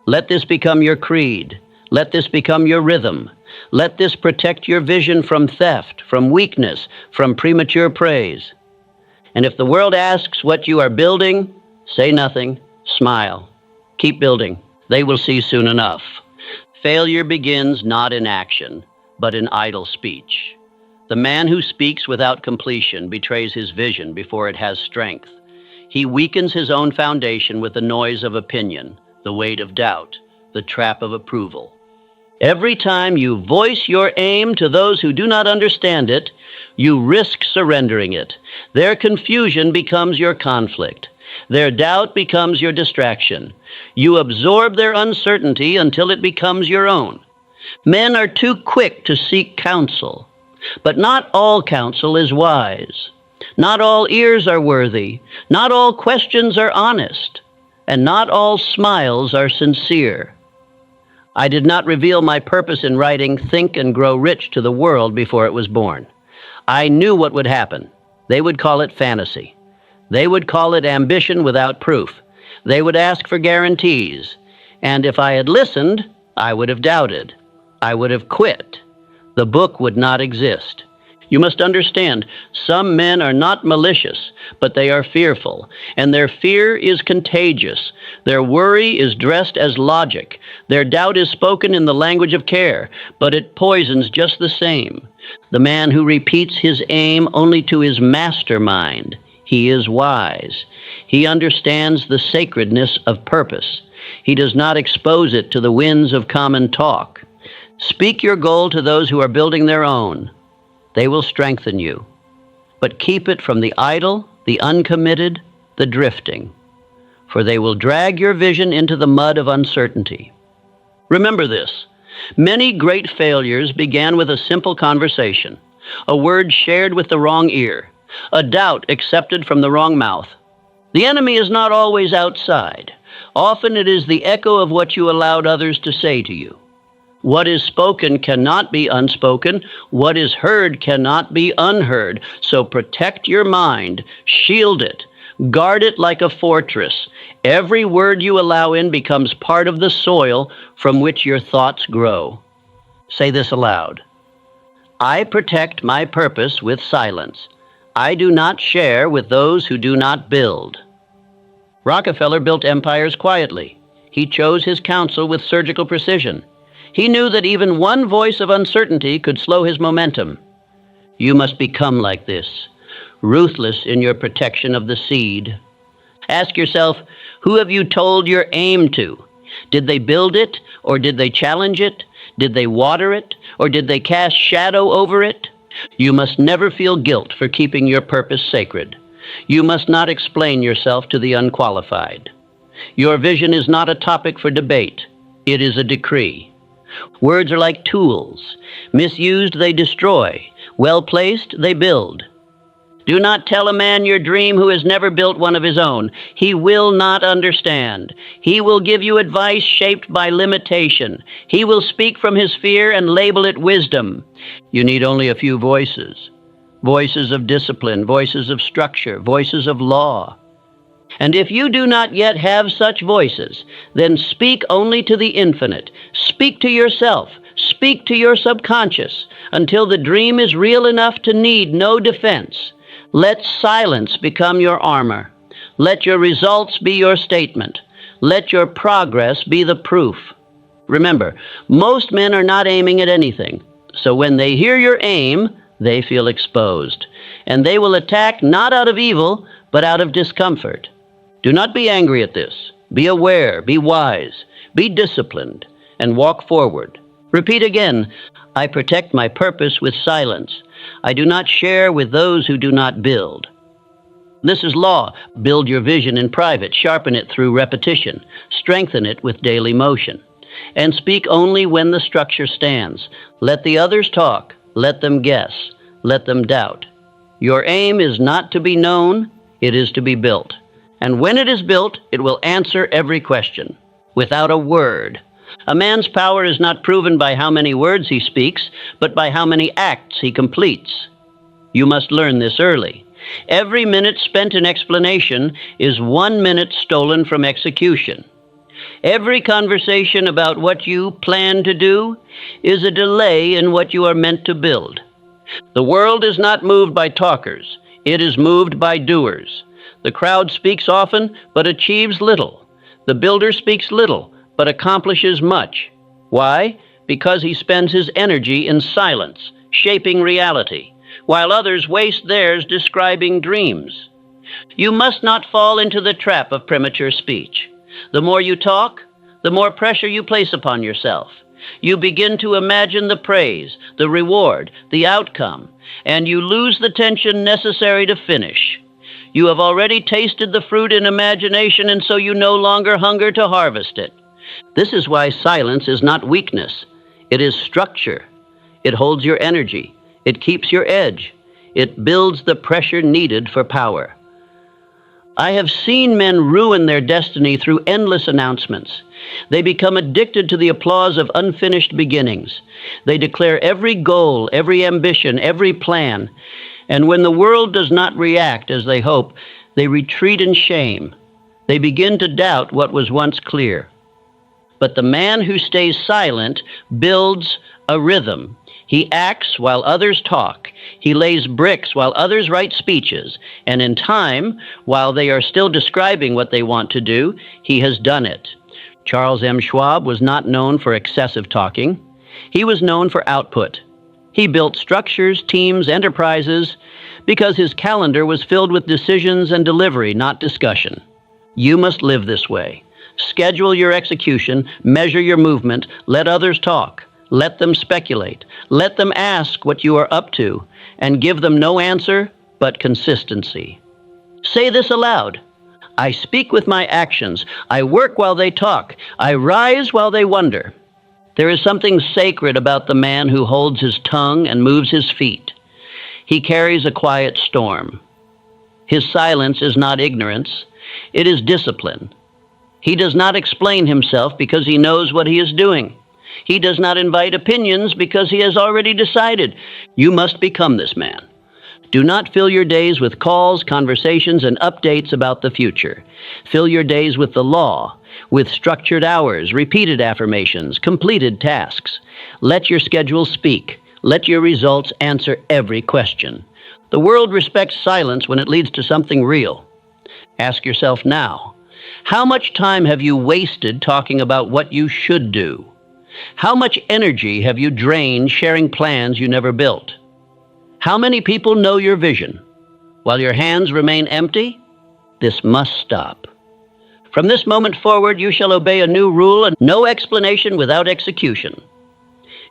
Let this become your creed. Let this become your rhythm. Let this protect your vision from theft, from weakness, from premature praise. And if the world asks what you are building, say nothing, smile. Keep building. They will see soon enough. Failure begins not in action, but in idle speech. The man who speaks without completion betrays his vision before it has strength. He weakens his own foundation with the noise of opinion, the weight of doubt, the trap of approval. Every time you voice your aim to those who do not understand it, you risk surrendering it. Their confusion becomes your conflict. Their doubt becomes your distraction. You absorb their uncertainty until it becomes your own. Men are too quick to seek counsel, but not all counsel is wise. Not all ears are worthy. Not all questions are honest. And not all smiles are sincere. I did not reveal my purpose in writing Think and Grow Rich to the world before it was born. I knew what would happen. They would call it fantasy. They would call it ambition without proof. They would ask for guarantees. And if I had listened, I would have doubted. I would have quit. The book would not exist. You must understand, some men are not malicious, but they are fearful, and their fear is contagious. Their worry is dressed as logic. Their doubt is spoken in the language of care, but it poisons just the same. The man who repeats his aim only to his mastermind, he is wise. He understands the sacredness of purpose. He does not expose it to the winds of common talk. Speak your goal to those who are building their own. They will strengthen you. But keep it from the idle, the uncommitted, the drifting, for they will drag your vision into the mud of uncertainty. Remember this. Many great failures began with a simple conversation, a word shared with the wrong ear, a doubt accepted from the wrong mouth. The enemy is not always outside. Often it is the echo of what you allowed others to say to you. What is spoken cannot be unspoken. What is heard cannot be unheard. So protect your mind, shield it, guard it like a fortress. Every word you allow in becomes part of the soil from which your thoughts grow. Say this aloud. I protect my purpose with silence. I do not share with those who do not build. Rockefeller built empires quietly. He chose his counsel with surgical precision. He knew that even one voice of uncertainty could slow his momentum. You must become like this, ruthless in your protection of the seed. Ask yourself, who have you told your aim to? Did they build it, or did they challenge it? Did they water it, or did they cast shadow over it? You must never feel guilt for keeping your purpose sacred. You must not explain yourself to the unqualified. Your vision is not a topic for debate. It is a decree. Words are like tools. Misused, they destroy. Well placed, they build. Do not tell a man your dream who has never built one of his own. He will not understand. He will give you advice shaped by limitation. He will speak from his fear and label it wisdom. You need only a few voices. Voices of discipline, voices of structure, voices of law. And if you do not yet have such voices, then speak only to the infinite. Speak to yourself. Speak to your subconscious until the dream is real enough to need no defense. Let silence become your armor. Let your results be your statement. Let your progress be the proof. Remember, most men are not aiming at anything. So when they hear your aim, they feel exposed. And they will attack not out of evil, but out of discomfort. Do not be angry at this. Be aware, be wise, be disciplined, and walk forward. Repeat again, I protect my purpose with silence. I do not share with those who do not build. This is law. Build your vision in private, sharpen it through repetition, strengthen it with daily motion, and speak only when the structure stands. Let the others talk, let them guess, let them doubt. Your aim is not to be known, it is to be built. And when it is built, it will answer every question, without a word. A man's power is not proven by how many words he speaks, but by how many acts he completes. You must learn this early. Every minute spent in explanation is 1 minute stolen from execution. Every conversation about what you plan to do is a delay in what you are meant to build. The world is not moved by talkers. It is moved by doers. The crowd speaks often, but achieves little. The builder speaks little, but accomplishes much. Why? Because he spends his energy in silence, shaping reality, while others waste theirs describing dreams. You must not fall into the trap of premature speech. The more you talk, the more pressure you place upon yourself. You begin to imagine the praise, the reward, the outcome, and you lose the tension necessary to finish. You have already tasted the fruit in imagination, and so you no longer hunger to harvest it. This is why silence is not weakness. It is structure. It holds your energy. It keeps your edge. It builds the pressure needed for power. I have seen men ruin their destiny through endless announcements. They become addicted to the applause of unfinished beginnings. They declare every goal, every ambition, every plan. And when the world does not react as they hope, they retreat in shame. They begin to doubt what was once clear. But the man who stays silent builds a rhythm. He acts while others talk. He lays bricks while others write speeches. And in time, while they are still describing what they want to do, he has done it. Charles M. Schwab was not known for excessive talking. He was known for output. He built structures, teams, enterprises, because his calendar was filled with decisions and delivery, not discussion. You must live this way. Schedule your execution, measure your movement, let others talk, let them speculate, let them ask what you are up to, and give them no answer but consistency. Say this aloud. I speak with my actions. I work while they talk. I rise while they wonder. There is something sacred about the man who holds his tongue and moves his feet. He carries a quiet storm. His silence is not ignorance. It is discipline. He does not explain himself because he knows what he is doing. He does not invite opinions because he has already decided. You must become this man. Do not fill your days with calls, conversations, and updates about the future. Fill your days with the law, with structured hours, repeated affirmations, completed tasks. Let your schedule speak. Let your results answer every question. The world respects silence when it leads to something real. Ask yourself now, how much time have you wasted talking about what you should do? How much energy have you drained sharing plans you never built? How many people know your vision? While your hands remain empty, this must stop. From this moment forward, you shall obey a new rule and no explanation without execution.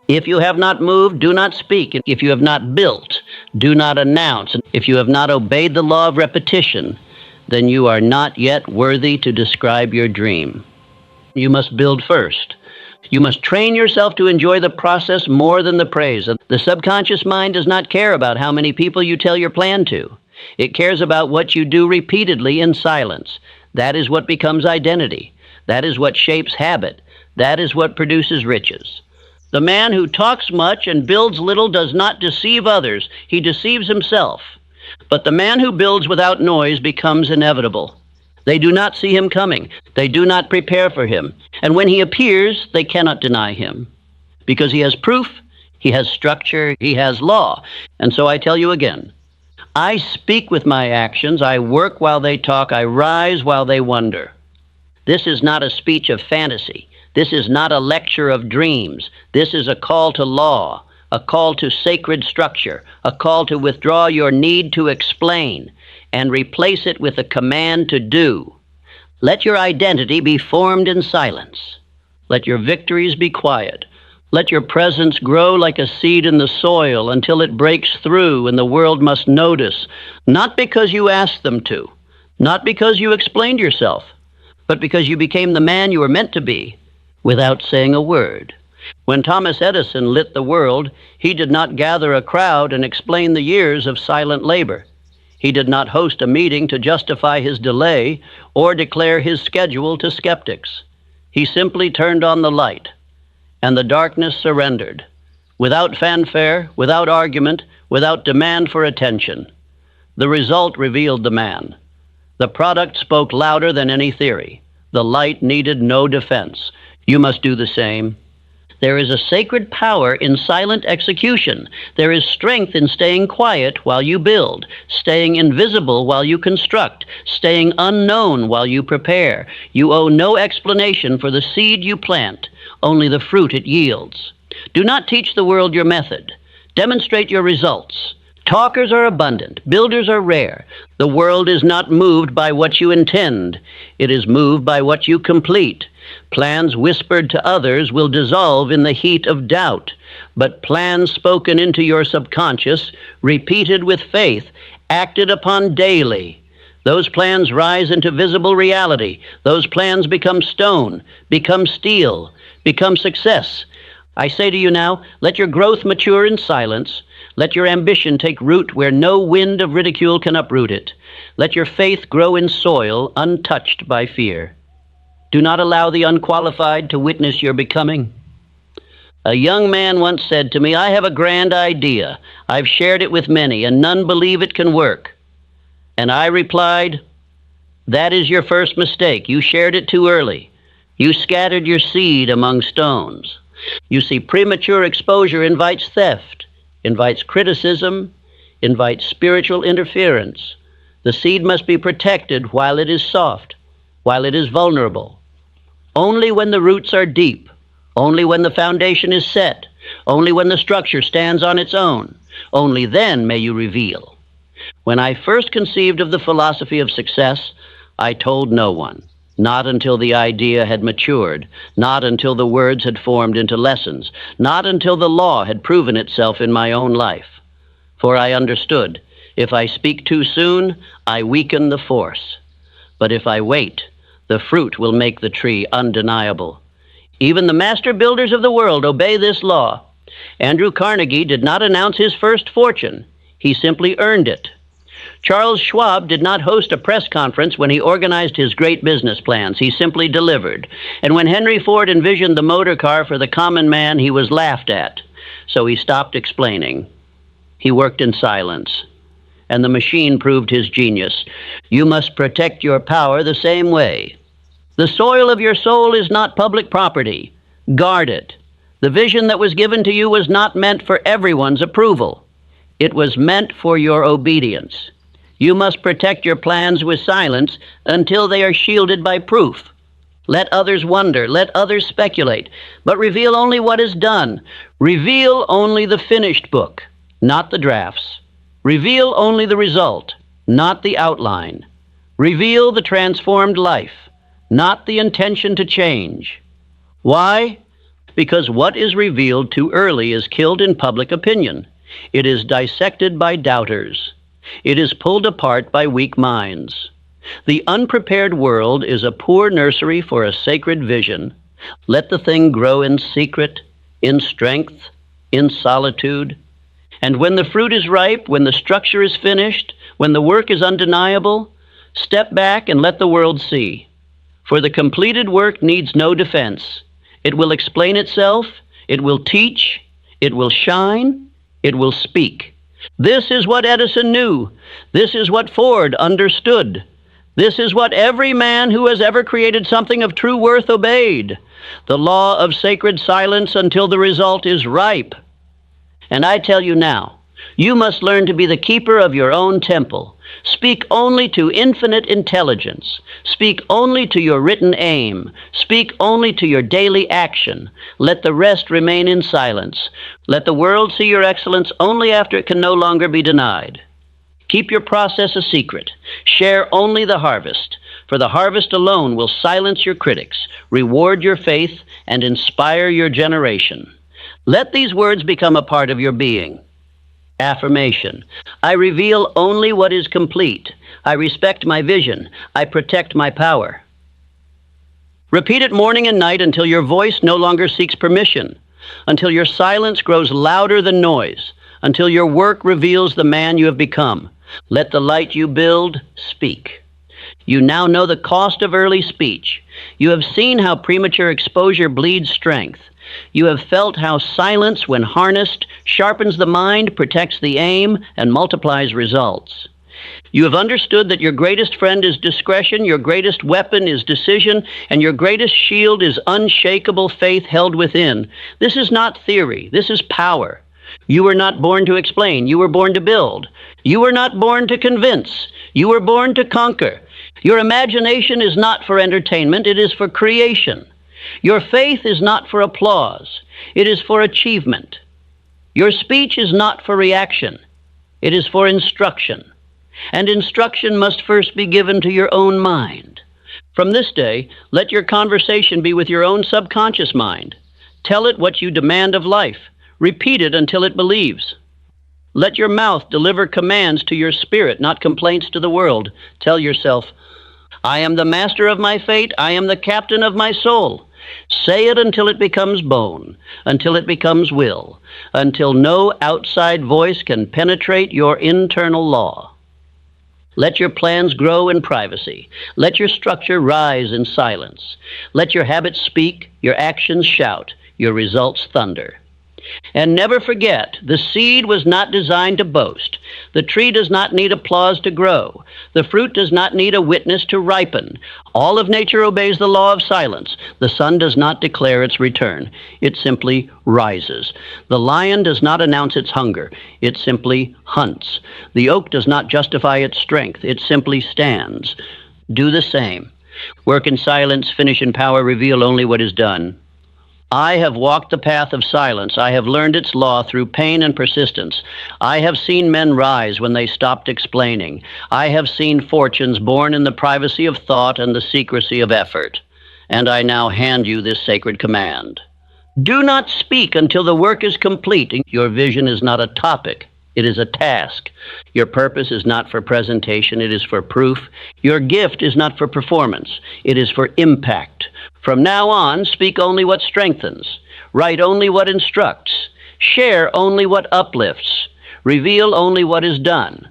If you have not moved, do not speak. If you have not built, do not announce. If you have not obeyed the law of repetition, then you are not yet worthy to describe your dream. You must build first. You must train yourself to enjoy the process more than the praise. The subconscious mind does not care about how many people you tell your plan to. It cares about what you do repeatedly in silence. That is what becomes identity. That is what shapes habit. That is what produces riches. The man who talks much and builds little does not deceive others. He deceives himself. But the man who builds without noise becomes inevitable. They do not see him coming. They do not prepare for him. And when he appears, they cannot deny him. Because he has proof, he has structure, he has law. And so I tell you again, I speak with my actions. I work while they talk. I rise while they wonder. This is not a speech of fantasy. This is not a lecture of dreams. This is a call to law, a call to sacred structure, a call to withdraw your need to explain and replace it with a command to do. Let your identity be formed in silence. Let your victories be quiet. Let your presence grow like a seed in the soil until it breaks through and the world must notice, not because you asked them to, not because you explained yourself, but because you became the man you were meant to be without saying a word. When Thomas Edison lit the world, he did not gather a crowd and explain the years of silent labor. He did not host a meeting to justify his delay or declare his schedule to skeptics. He simply turned on the light, and the darkness surrendered, without fanfare, without argument, without demand for attention. The result revealed the man. The product spoke louder than any theory. The light needed no defense. You must do the same. There is a sacred power in silent execution. There is strength in staying quiet while you build, staying invisible while you construct, staying unknown while you prepare. You owe no explanation for the seed you plant, only the fruit it yields. Do not teach the world your method. Demonstrate your results. Talkers are abundant. Builders are rare. The world is not moved by what you intend. It is moved by what you complete. Plans whispered to others will dissolve in the heat of doubt, but plans spoken into your subconscious, repeated with faith, acted upon daily. Those plans rise into visible reality. Those plans become stone, become steel, become success. I say to you now, let your growth mature in silence. Let your ambition take root where no wind of ridicule can uproot it. Let your faith grow in soil untouched by fear. Do not allow the unqualified to witness your becoming. A young man once said to me, I have a grand idea. I've shared it with many, and none believe it can work. And I replied, that is your first mistake. You shared it too early. You scattered your seed among stones. You see, premature exposure invites theft, invites criticism, invites spiritual interference. The seed must be protected while it is soft, while it is vulnerable. Only when the roots are deep, only when the foundation is set, Only when the structure stands on its own, only then may you reveal. When I first conceived of the philosophy of success, I told no one, not until the idea had matured, not until the words had formed into lessons, not until the law had proven itself in my own life. For I understood, if I speak too soon, I weaken the force. But if I wait, the fruit will make the tree undeniable. Even the master builders of the world obey this law. Andrew Carnegie did not announce his first fortune. He simply earned it. Charles Schwab did not host a press conference when he organized his great business plans. He simply delivered. And when Henry Ford envisioned the motor car for the common man, he was laughed at. So he stopped explaining. He worked in silence. And the machine proved his genius. You must protect your power the same way. The soil of your soul is not public property. Guard it. The vision that was given to you was not meant for everyone's approval. It was meant for your obedience. You must protect your plans with silence until they are shielded by proof. Let others wonder, let others speculate, but reveal only what is done. Reveal only the finished book, not the drafts. Reveal only the result, not the outline. Reveal the transformed life, not the intention to change. Why? Because what is revealed too early is killed in public opinion. It is dissected by doubters. It is pulled apart by weak minds. The unprepared world is a poor nursery for a sacred vision. Let the thing grow in secret, in strength, in solitude. And when the fruit is ripe, when the structure is finished, when the work is undeniable, step back and let the world see. For the completed work needs no defense. It will explain itself, it will teach, it will shine, it will speak. This is what Edison knew. This is what Ford understood. This is what every man who has ever created something of true worth obeyed. The law of sacred silence until the result is ripe. And I tell you now, you must learn to be the keeper of your own temple. Speak only to infinite intelligence. Speak only to your written aim. Speak only to your daily action. Let the rest remain in silence. Let the world see your excellence only after it can no longer be denied. Keep your process a secret. Share only the harvest, for the harvest alone will silence your critics, reward your faith, and inspire your generation. Let these words become a part of your being. Affirmation. I reveal only what is complete. I respect my vision. I protect my power. Repeat it morning and night until your voice no longer seeks permission, until your silence grows louder than noise, until your work reveals the man you have become. Let the light you build speak. You now know the cost of early speech. You have seen how premature exposure bleeds strength. You have felt how silence, when harnessed, sharpens the mind, protects the aim, and multiplies results. You have understood that your greatest friend is discretion, your greatest weapon is decision, and your greatest shield is unshakable faith held within. This is not theory. This is power. You were not born to explain. You were born to build. You were not born to convince. You were born to conquer. Your imagination is not for entertainment. It is for creation. Your faith is not for applause. It is for achievement. Your speech is not for reaction. It is for instruction. And instruction must first be given to your own mind. From this day, let your conversation be with your own subconscious mind. Tell it what you demand of life. Repeat it until it believes. Let your mouth deliver commands to your spirit, not complaints to the world. Tell yourself, I am the master of my fate. I am the captain of my soul. Say it until it becomes bone, until it becomes will, until no outside voice can penetrate your internal law. Let your plans grow in privacy. Let your structure rise in silence. Let your habits speak, your actions shout, your results thunder. And never forget, the seed was not designed to boast. The tree does not need applause to grow. The fruit does not need a witness to ripen. All of nature obeys the law of silence. The sun does not declare its return. It simply rises. The lion does not announce its hunger. It simply hunts. The oak does not justify its strength. It simply stands. Do the same. Work in silence, finish in power, reveal only what is done. I have walked the path of silence. I have learned its law through pain and persistence. I have seen men rise when they stopped explaining. I have seen fortunes born in the privacy of thought and the secrecy of effort. And I now hand you this sacred command. Do not speak until the work is complete. Your vision is not a topic. It is a task. Your purpose is not for presentation. It is for proof. Your gift is not for performance. It is for impact. From now on, speak only what strengthens. Write only what instructs. Share only what uplifts. Reveal only what is done.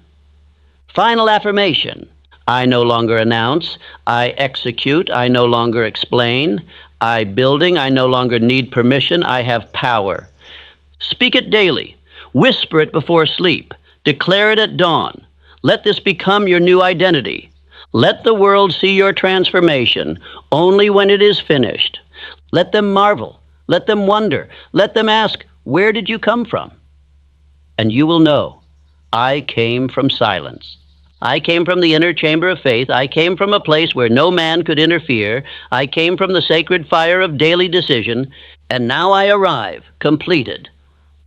Final affirmation. I no longer announce. I execute. I no longer explain. I building. I no longer need permission. I have power. Speak it daily. Whisper it before sleep. Declare it at dawn. Let this become your new identity. Let the world see your transformation only when it is finished. Let them marvel. Let them wonder. Let them ask, where did you come from? And you will know, I came from silence. I came from the inner chamber of faith. I came from a place where no man could interfere. I came from the sacred fire of daily decision. And now I arrive, completed.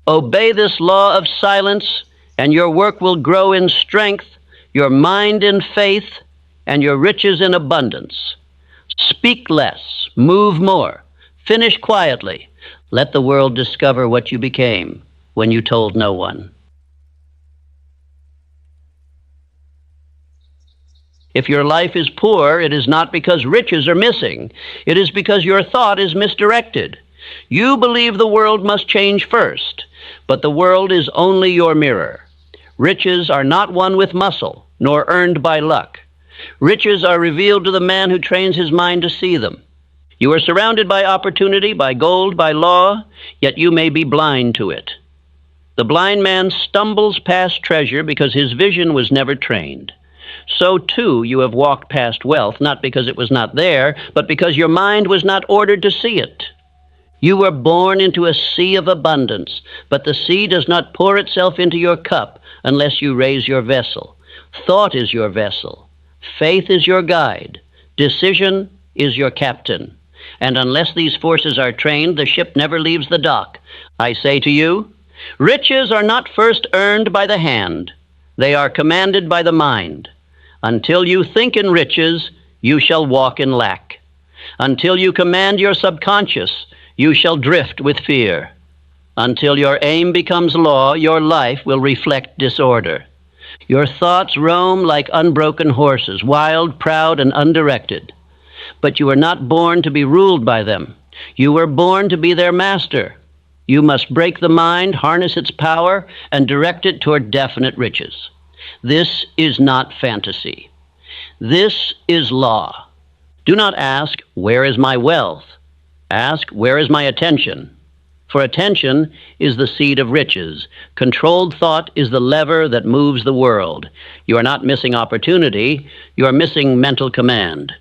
Obey this law of silence, and your work will grow in strength, your mind in faith, and your riches in abundance. Speak less, move more, finish quietly. Let the world discover what you became when you told no one. If your life is poor, it is not because riches are missing. It is because your thought is misdirected. You believe the world must change first, but the world is only your mirror. Riches are not won with muscle, nor earned by luck. Riches are revealed to the man who trains his mind to see them. You are surrounded by opportunity, by gold, by law, yet you may be blind to it. The blind man stumbles past treasure because his vision was never trained. So too you have walked past wealth, not because it was not there, but because your mind was not ordered to see it. You were born into a sea of abundance, but the sea does not pour itself into your cup unless you raise your vessel. Thought is your vessel. Faith is your guide. Decision is your captain. And unless these forces are trained, the ship never leaves the dock. I say to you, riches are not first earned by the hand. They are commanded by the mind. Until you think in riches, you shall walk in lack. Until you command your subconscious, you shall drift with fear. Until your aim becomes law, your life will reflect disorder. Your thoughts roam like unbroken horses, wild, proud, and undirected. But you are not born to be ruled by them. You were born to be their master. You must break the mind, harness its power, and direct it toward definite riches. This is not fantasy. This is law. Do not ask, where is my wealth? Ask, where is my attention? For attention is the seed of riches. Controlled thought is the lever that moves the world. You are not missing opportunity. You are missing mental command.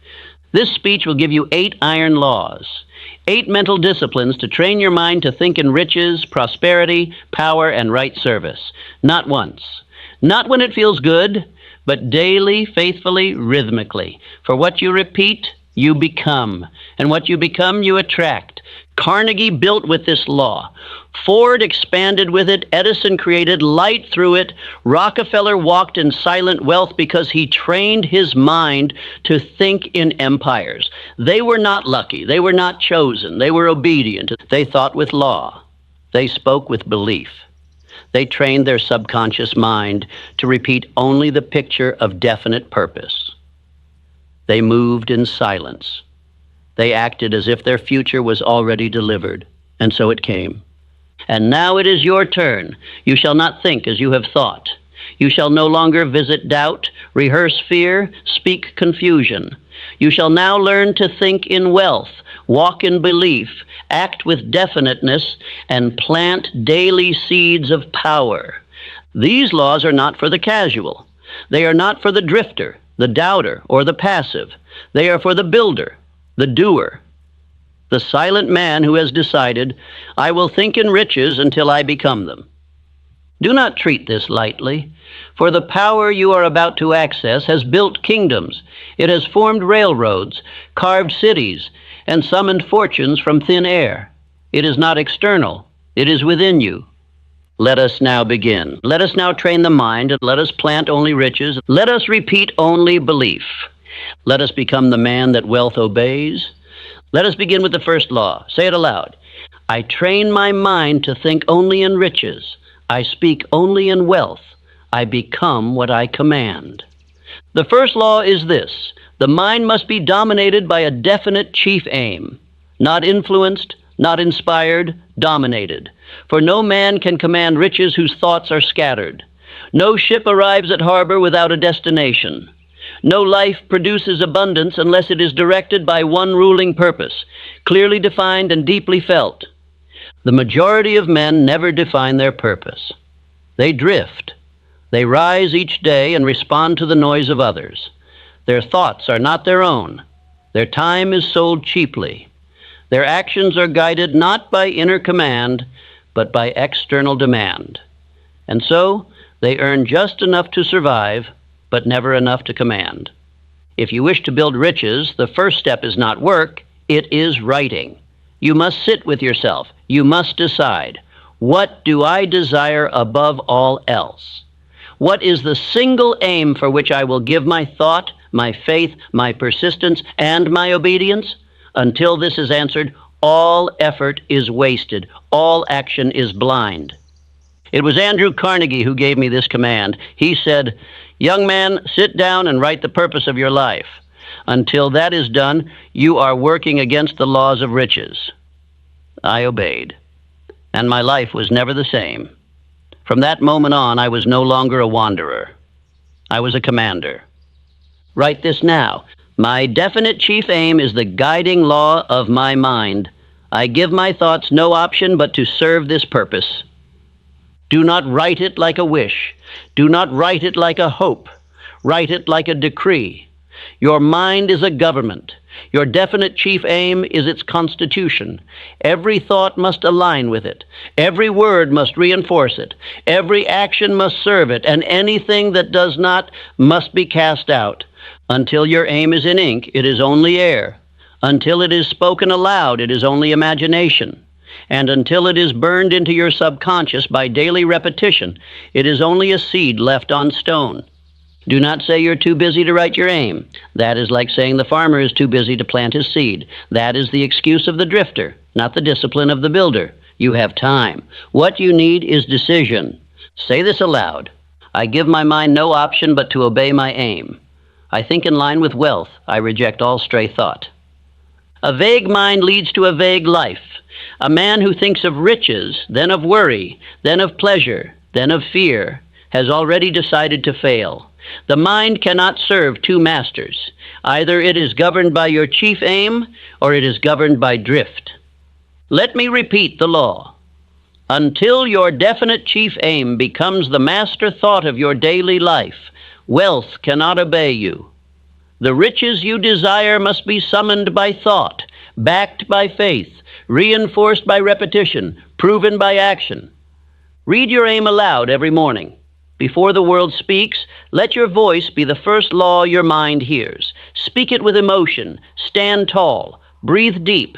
This speech will give you 8 iron laws, 8 mental disciplines to train your mind to think in riches, prosperity, power, and right service. Not once. Not when it feels good, but daily, faithfully, rhythmically. For what you repeat, you become. And what you become, you attract. Carnegie built with this law. Ford expanded with it. Edison created light through it. Rockefeller walked in silent wealth because he trained his mind to think in empires. They were not lucky. They were not chosen. They were obedient. They thought with law. They spoke with belief. They trained their subconscious mind to repeat only the picture of definite purpose. They moved in silence. They acted as if their future was already delivered, and so it came. And now it is your turn. You shall not think as you have thought. You shall no longer visit doubt, rehearse fear, speak confusion. You shall now learn to think in wealth, walk in belief, act with definiteness, and plant daily seeds of power. These laws are not for the casual. They are not for the drifter, the doubter, or the passive. They are for the builder, the doer, the silent man who has decided, I will think in riches until I become them. Do not treat this lightly, for the power you are about to access has built kingdoms. It has formed railroads, carved cities, and summoned fortunes from thin air. It is not external. It is within you. Let us now begin. Let us now train the mind, and let us plant only riches. Let us repeat only belief. Let us become the man that wealth obeys. Let us begin with the first law. Say it aloud. I train my mind to think only in riches. I speak only in wealth. I become what I command. The first law is this. The mind must be dominated by a definite chief aim. Not influenced, not inspired, dominated. For no man can command riches whose thoughts are scattered. No ship arrives at harbor without a destination. No life produces abundance unless it is directed by one ruling purpose, clearly defined and deeply felt. The majority of men never define their purpose. They drift. They rise each day and respond to the noise of others. Their thoughts are not their own. Their time is sold cheaply. Their actions are guided not by inner command, but by external demand. And so, they earn just enough to survive, but never enough to command. If you wish to build riches, the first step is not work, it is writing. You must sit with yourself. You must decide, what do I desire above all else? What is the single aim for which I will give my thought, my faith, my persistence, and my obedience? Until this is answered, all effort is wasted. All action is blind. It was Andrew Carnegie who gave me this command. He said, young man, sit down and write the purpose of your life. Until that is done, you are working against the laws of riches. I obeyed, and my life was never the same. From that moment on, I was no longer a wanderer. I was a commander. Write this now. My definite chief aim is the guiding law of my mind. I give my thoughts no option but to serve this purpose. Do not write it like a wish. Do not write it like a hope. Write it like a decree. Your mind is a government. Your definite chief aim is its constitution. Every thought must align with it. Every word must reinforce it. Every action must serve it, and anything that does not must be cast out. Until your aim is in ink, it is only air. Until it is spoken aloud, it is only imagination. And until it is burned into your subconscious by daily repetition, it is only a seed left on stone. Do not say you're too busy to write your aim. That is like saying the farmer is too busy to plant his seed. That is the excuse of the drifter, not the discipline of the builder. You have time. What you need is decision. Say this aloud. I give my mind no option but to obey my aim. I think in line with wealth. I reject all stray thought. A vague mind leads to a vague life. A man who thinks of riches, then of worry, then of pleasure, then of fear, has already decided to fail. The mind cannot serve two masters. Either it is governed by your chief aim, or it is governed by drift. Let me repeat the law. Until your definite chief aim becomes the master thought of your daily life, wealth cannot obey you. The riches you desire must be summoned by thought, backed by faith, reinforced by repetition, proven by action. Read your aim aloud every morning. Before the world speaks, let your voice be the first law your mind hears. Speak it with emotion. Stand tall. Breathe deep.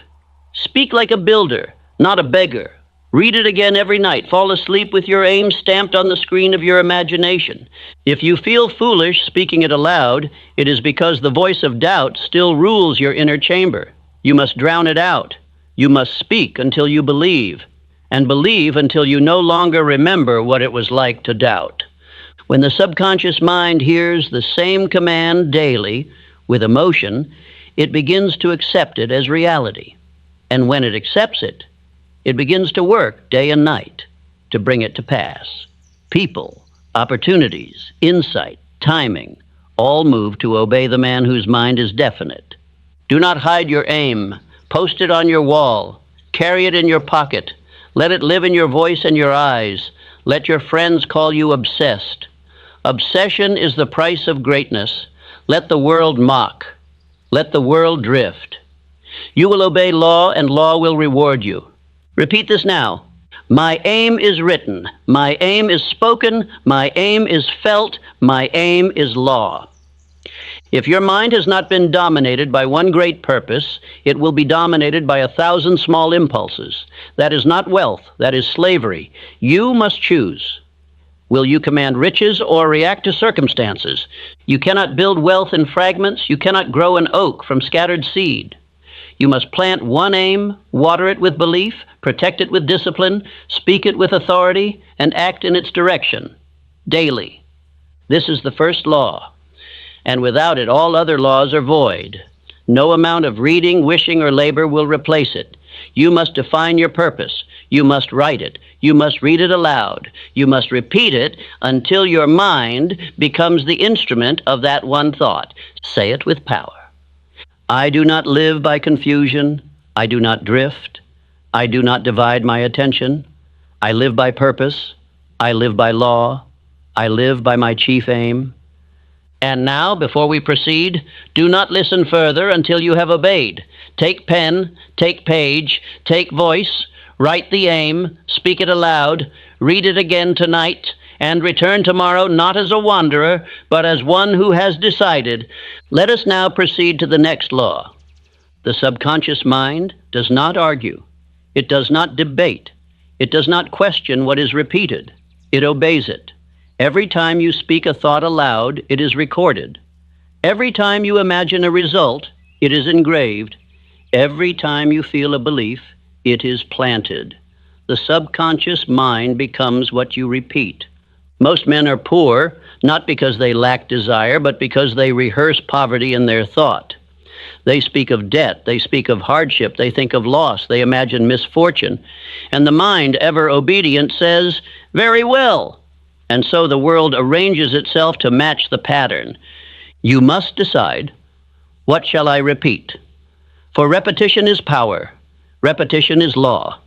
Speak like a builder, not a beggar. Read it again every night. Fall asleep with your aim stamped on the screen of your imagination. If you feel foolish speaking it aloud, it is because the voice of doubt still rules your inner chamber. You must drown it out. You must speak until you believe, and believe until you no longer remember what it was like to doubt. When the subconscious mind hears the same command daily with emotion, it begins to accept it as reality. And when it accepts it, it begins to work day and night to bring it to pass. People, opportunities, insight, timing, all move to obey the man whose mind is definite. Do not hide your aim. Post it on your wall. Carry it in your pocket. Let it live in your voice and your eyes. Let your friends call you obsessed. Obsession is the price of greatness. Let the world mock. Let the world drift. You will obey law, and law will reward you. Repeat this now. My aim is written. My aim is spoken. My aim is felt. My aim is law. If your mind has not been dominated by one great purpose, it will be dominated by 1,000 small impulses. That is not wealth, that is slavery. You must choose. Will you command riches or react to circumstances? You cannot build wealth in fragments. You cannot grow an oak from scattered seed. You must plant one aim, water it with belief, protect it with discipline, speak it with authority, and act in its direction daily. This is the first law, and without it, all other laws are void. No amount of reading, wishing, or labor will replace it. You must define your purpose. You must write it. You must read it aloud. You must repeat it until your mind becomes the instrument of that one thought. Say it with power. I do not live by confusion. I do not drift. I do not divide my attention. I live by purpose. I live by law. I live by my chief aim. And now, before we proceed, do not listen further until you have obeyed. Take pen, take page, take voice, write the aim, speak it aloud, read it again tonight, and return tomorrow not as a wanderer, but as one who has decided. Let us now proceed to the next law. The subconscious mind does not argue. It does not debate. It does not question what is repeated. It obeys it. Every time you speak a thought aloud, it is recorded. Every time you imagine a result, it is engraved. Every time you feel a belief, it is planted. The subconscious mind becomes what you repeat. Most men are poor, not because they lack desire, but because they rehearse poverty in their thought. They speak of debt, they speak of hardship, they think of loss, they imagine misfortune. And the mind, ever obedient, says, "Very well." And so the world arranges itself to match the pattern. You must decide, what shall I repeat? For repetition is power. Repetition is law.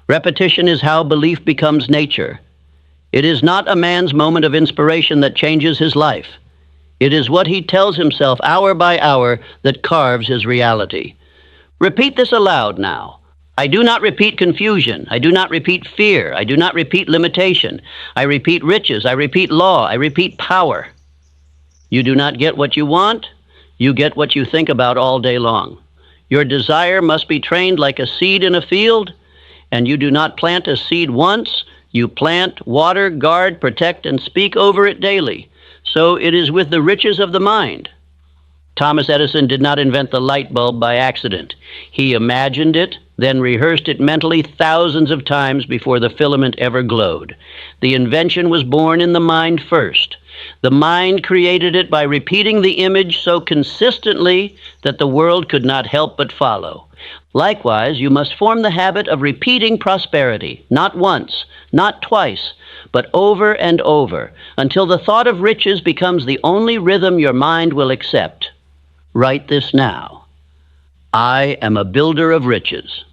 Repetition is how belief becomes nature. It is not a man's moment of inspiration that changes his life. It is what he tells himself hour by hour that carves his reality. Repeat this aloud now. I do not repeat confusion. I do not repeat fear. I do not repeat limitation. I repeat riches. I repeat law. I repeat power. You do not get what you want. You get what you think about all day long. Your desire must be trained like a seed in a field, and you do not plant a seed once. You plant, water, guard, protect, and speak over it daily. So it is with the riches of the mind. Thomas Edison did not invent the light bulb by accident. He imagined it, then rehearsed it mentally thousands of times before the filament ever glowed. The invention was born in the mind first. The mind created it by repeating the image so consistently that the world could not help but follow. Likewise, you must form the habit of repeating prosperity, not once, not twice, but over and over, until the thought of riches becomes the only rhythm your mind will accept. Write this now. I am a builder of riches.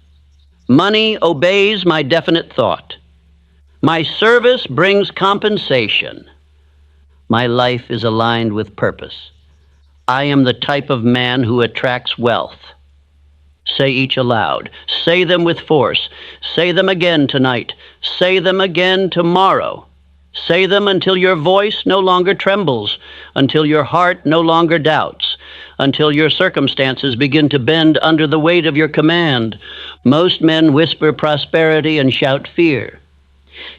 Money obeys my definite thought. My service brings compensation. My life is aligned with purpose. I am the type of man who attracts wealth. Say each aloud. Say them with force. Say them again tonight. Say them again tomorrow. Say them until your voice no longer trembles, until your heart no longer doubts, until your circumstances begin to bend under the weight of your command. Most men whisper prosperity and shout fear.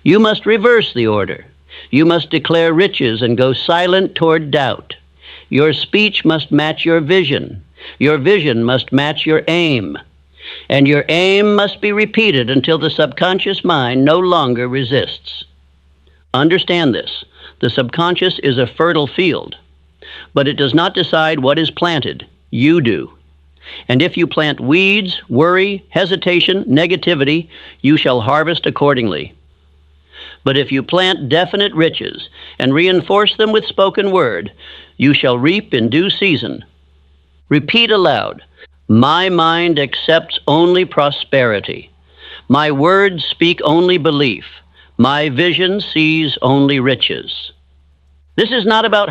You must reverse the order. You must declare riches and go silent toward doubt. Your speech must match your vision. Your vision must match your aim. And your aim must be repeated until the subconscious mind no longer resists. Understand this. The subconscious is a fertile field, but it does not decide what is planted. You do. And if you plant weeds, worry, hesitation, negativity, you shall harvest accordingly. But if you plant definite riches and reinforce them with spoken word, you shall reap in due season. Repeat aloud, my mind accepts only prosperity. My words speak only belief. My vision sees only riches. This is not about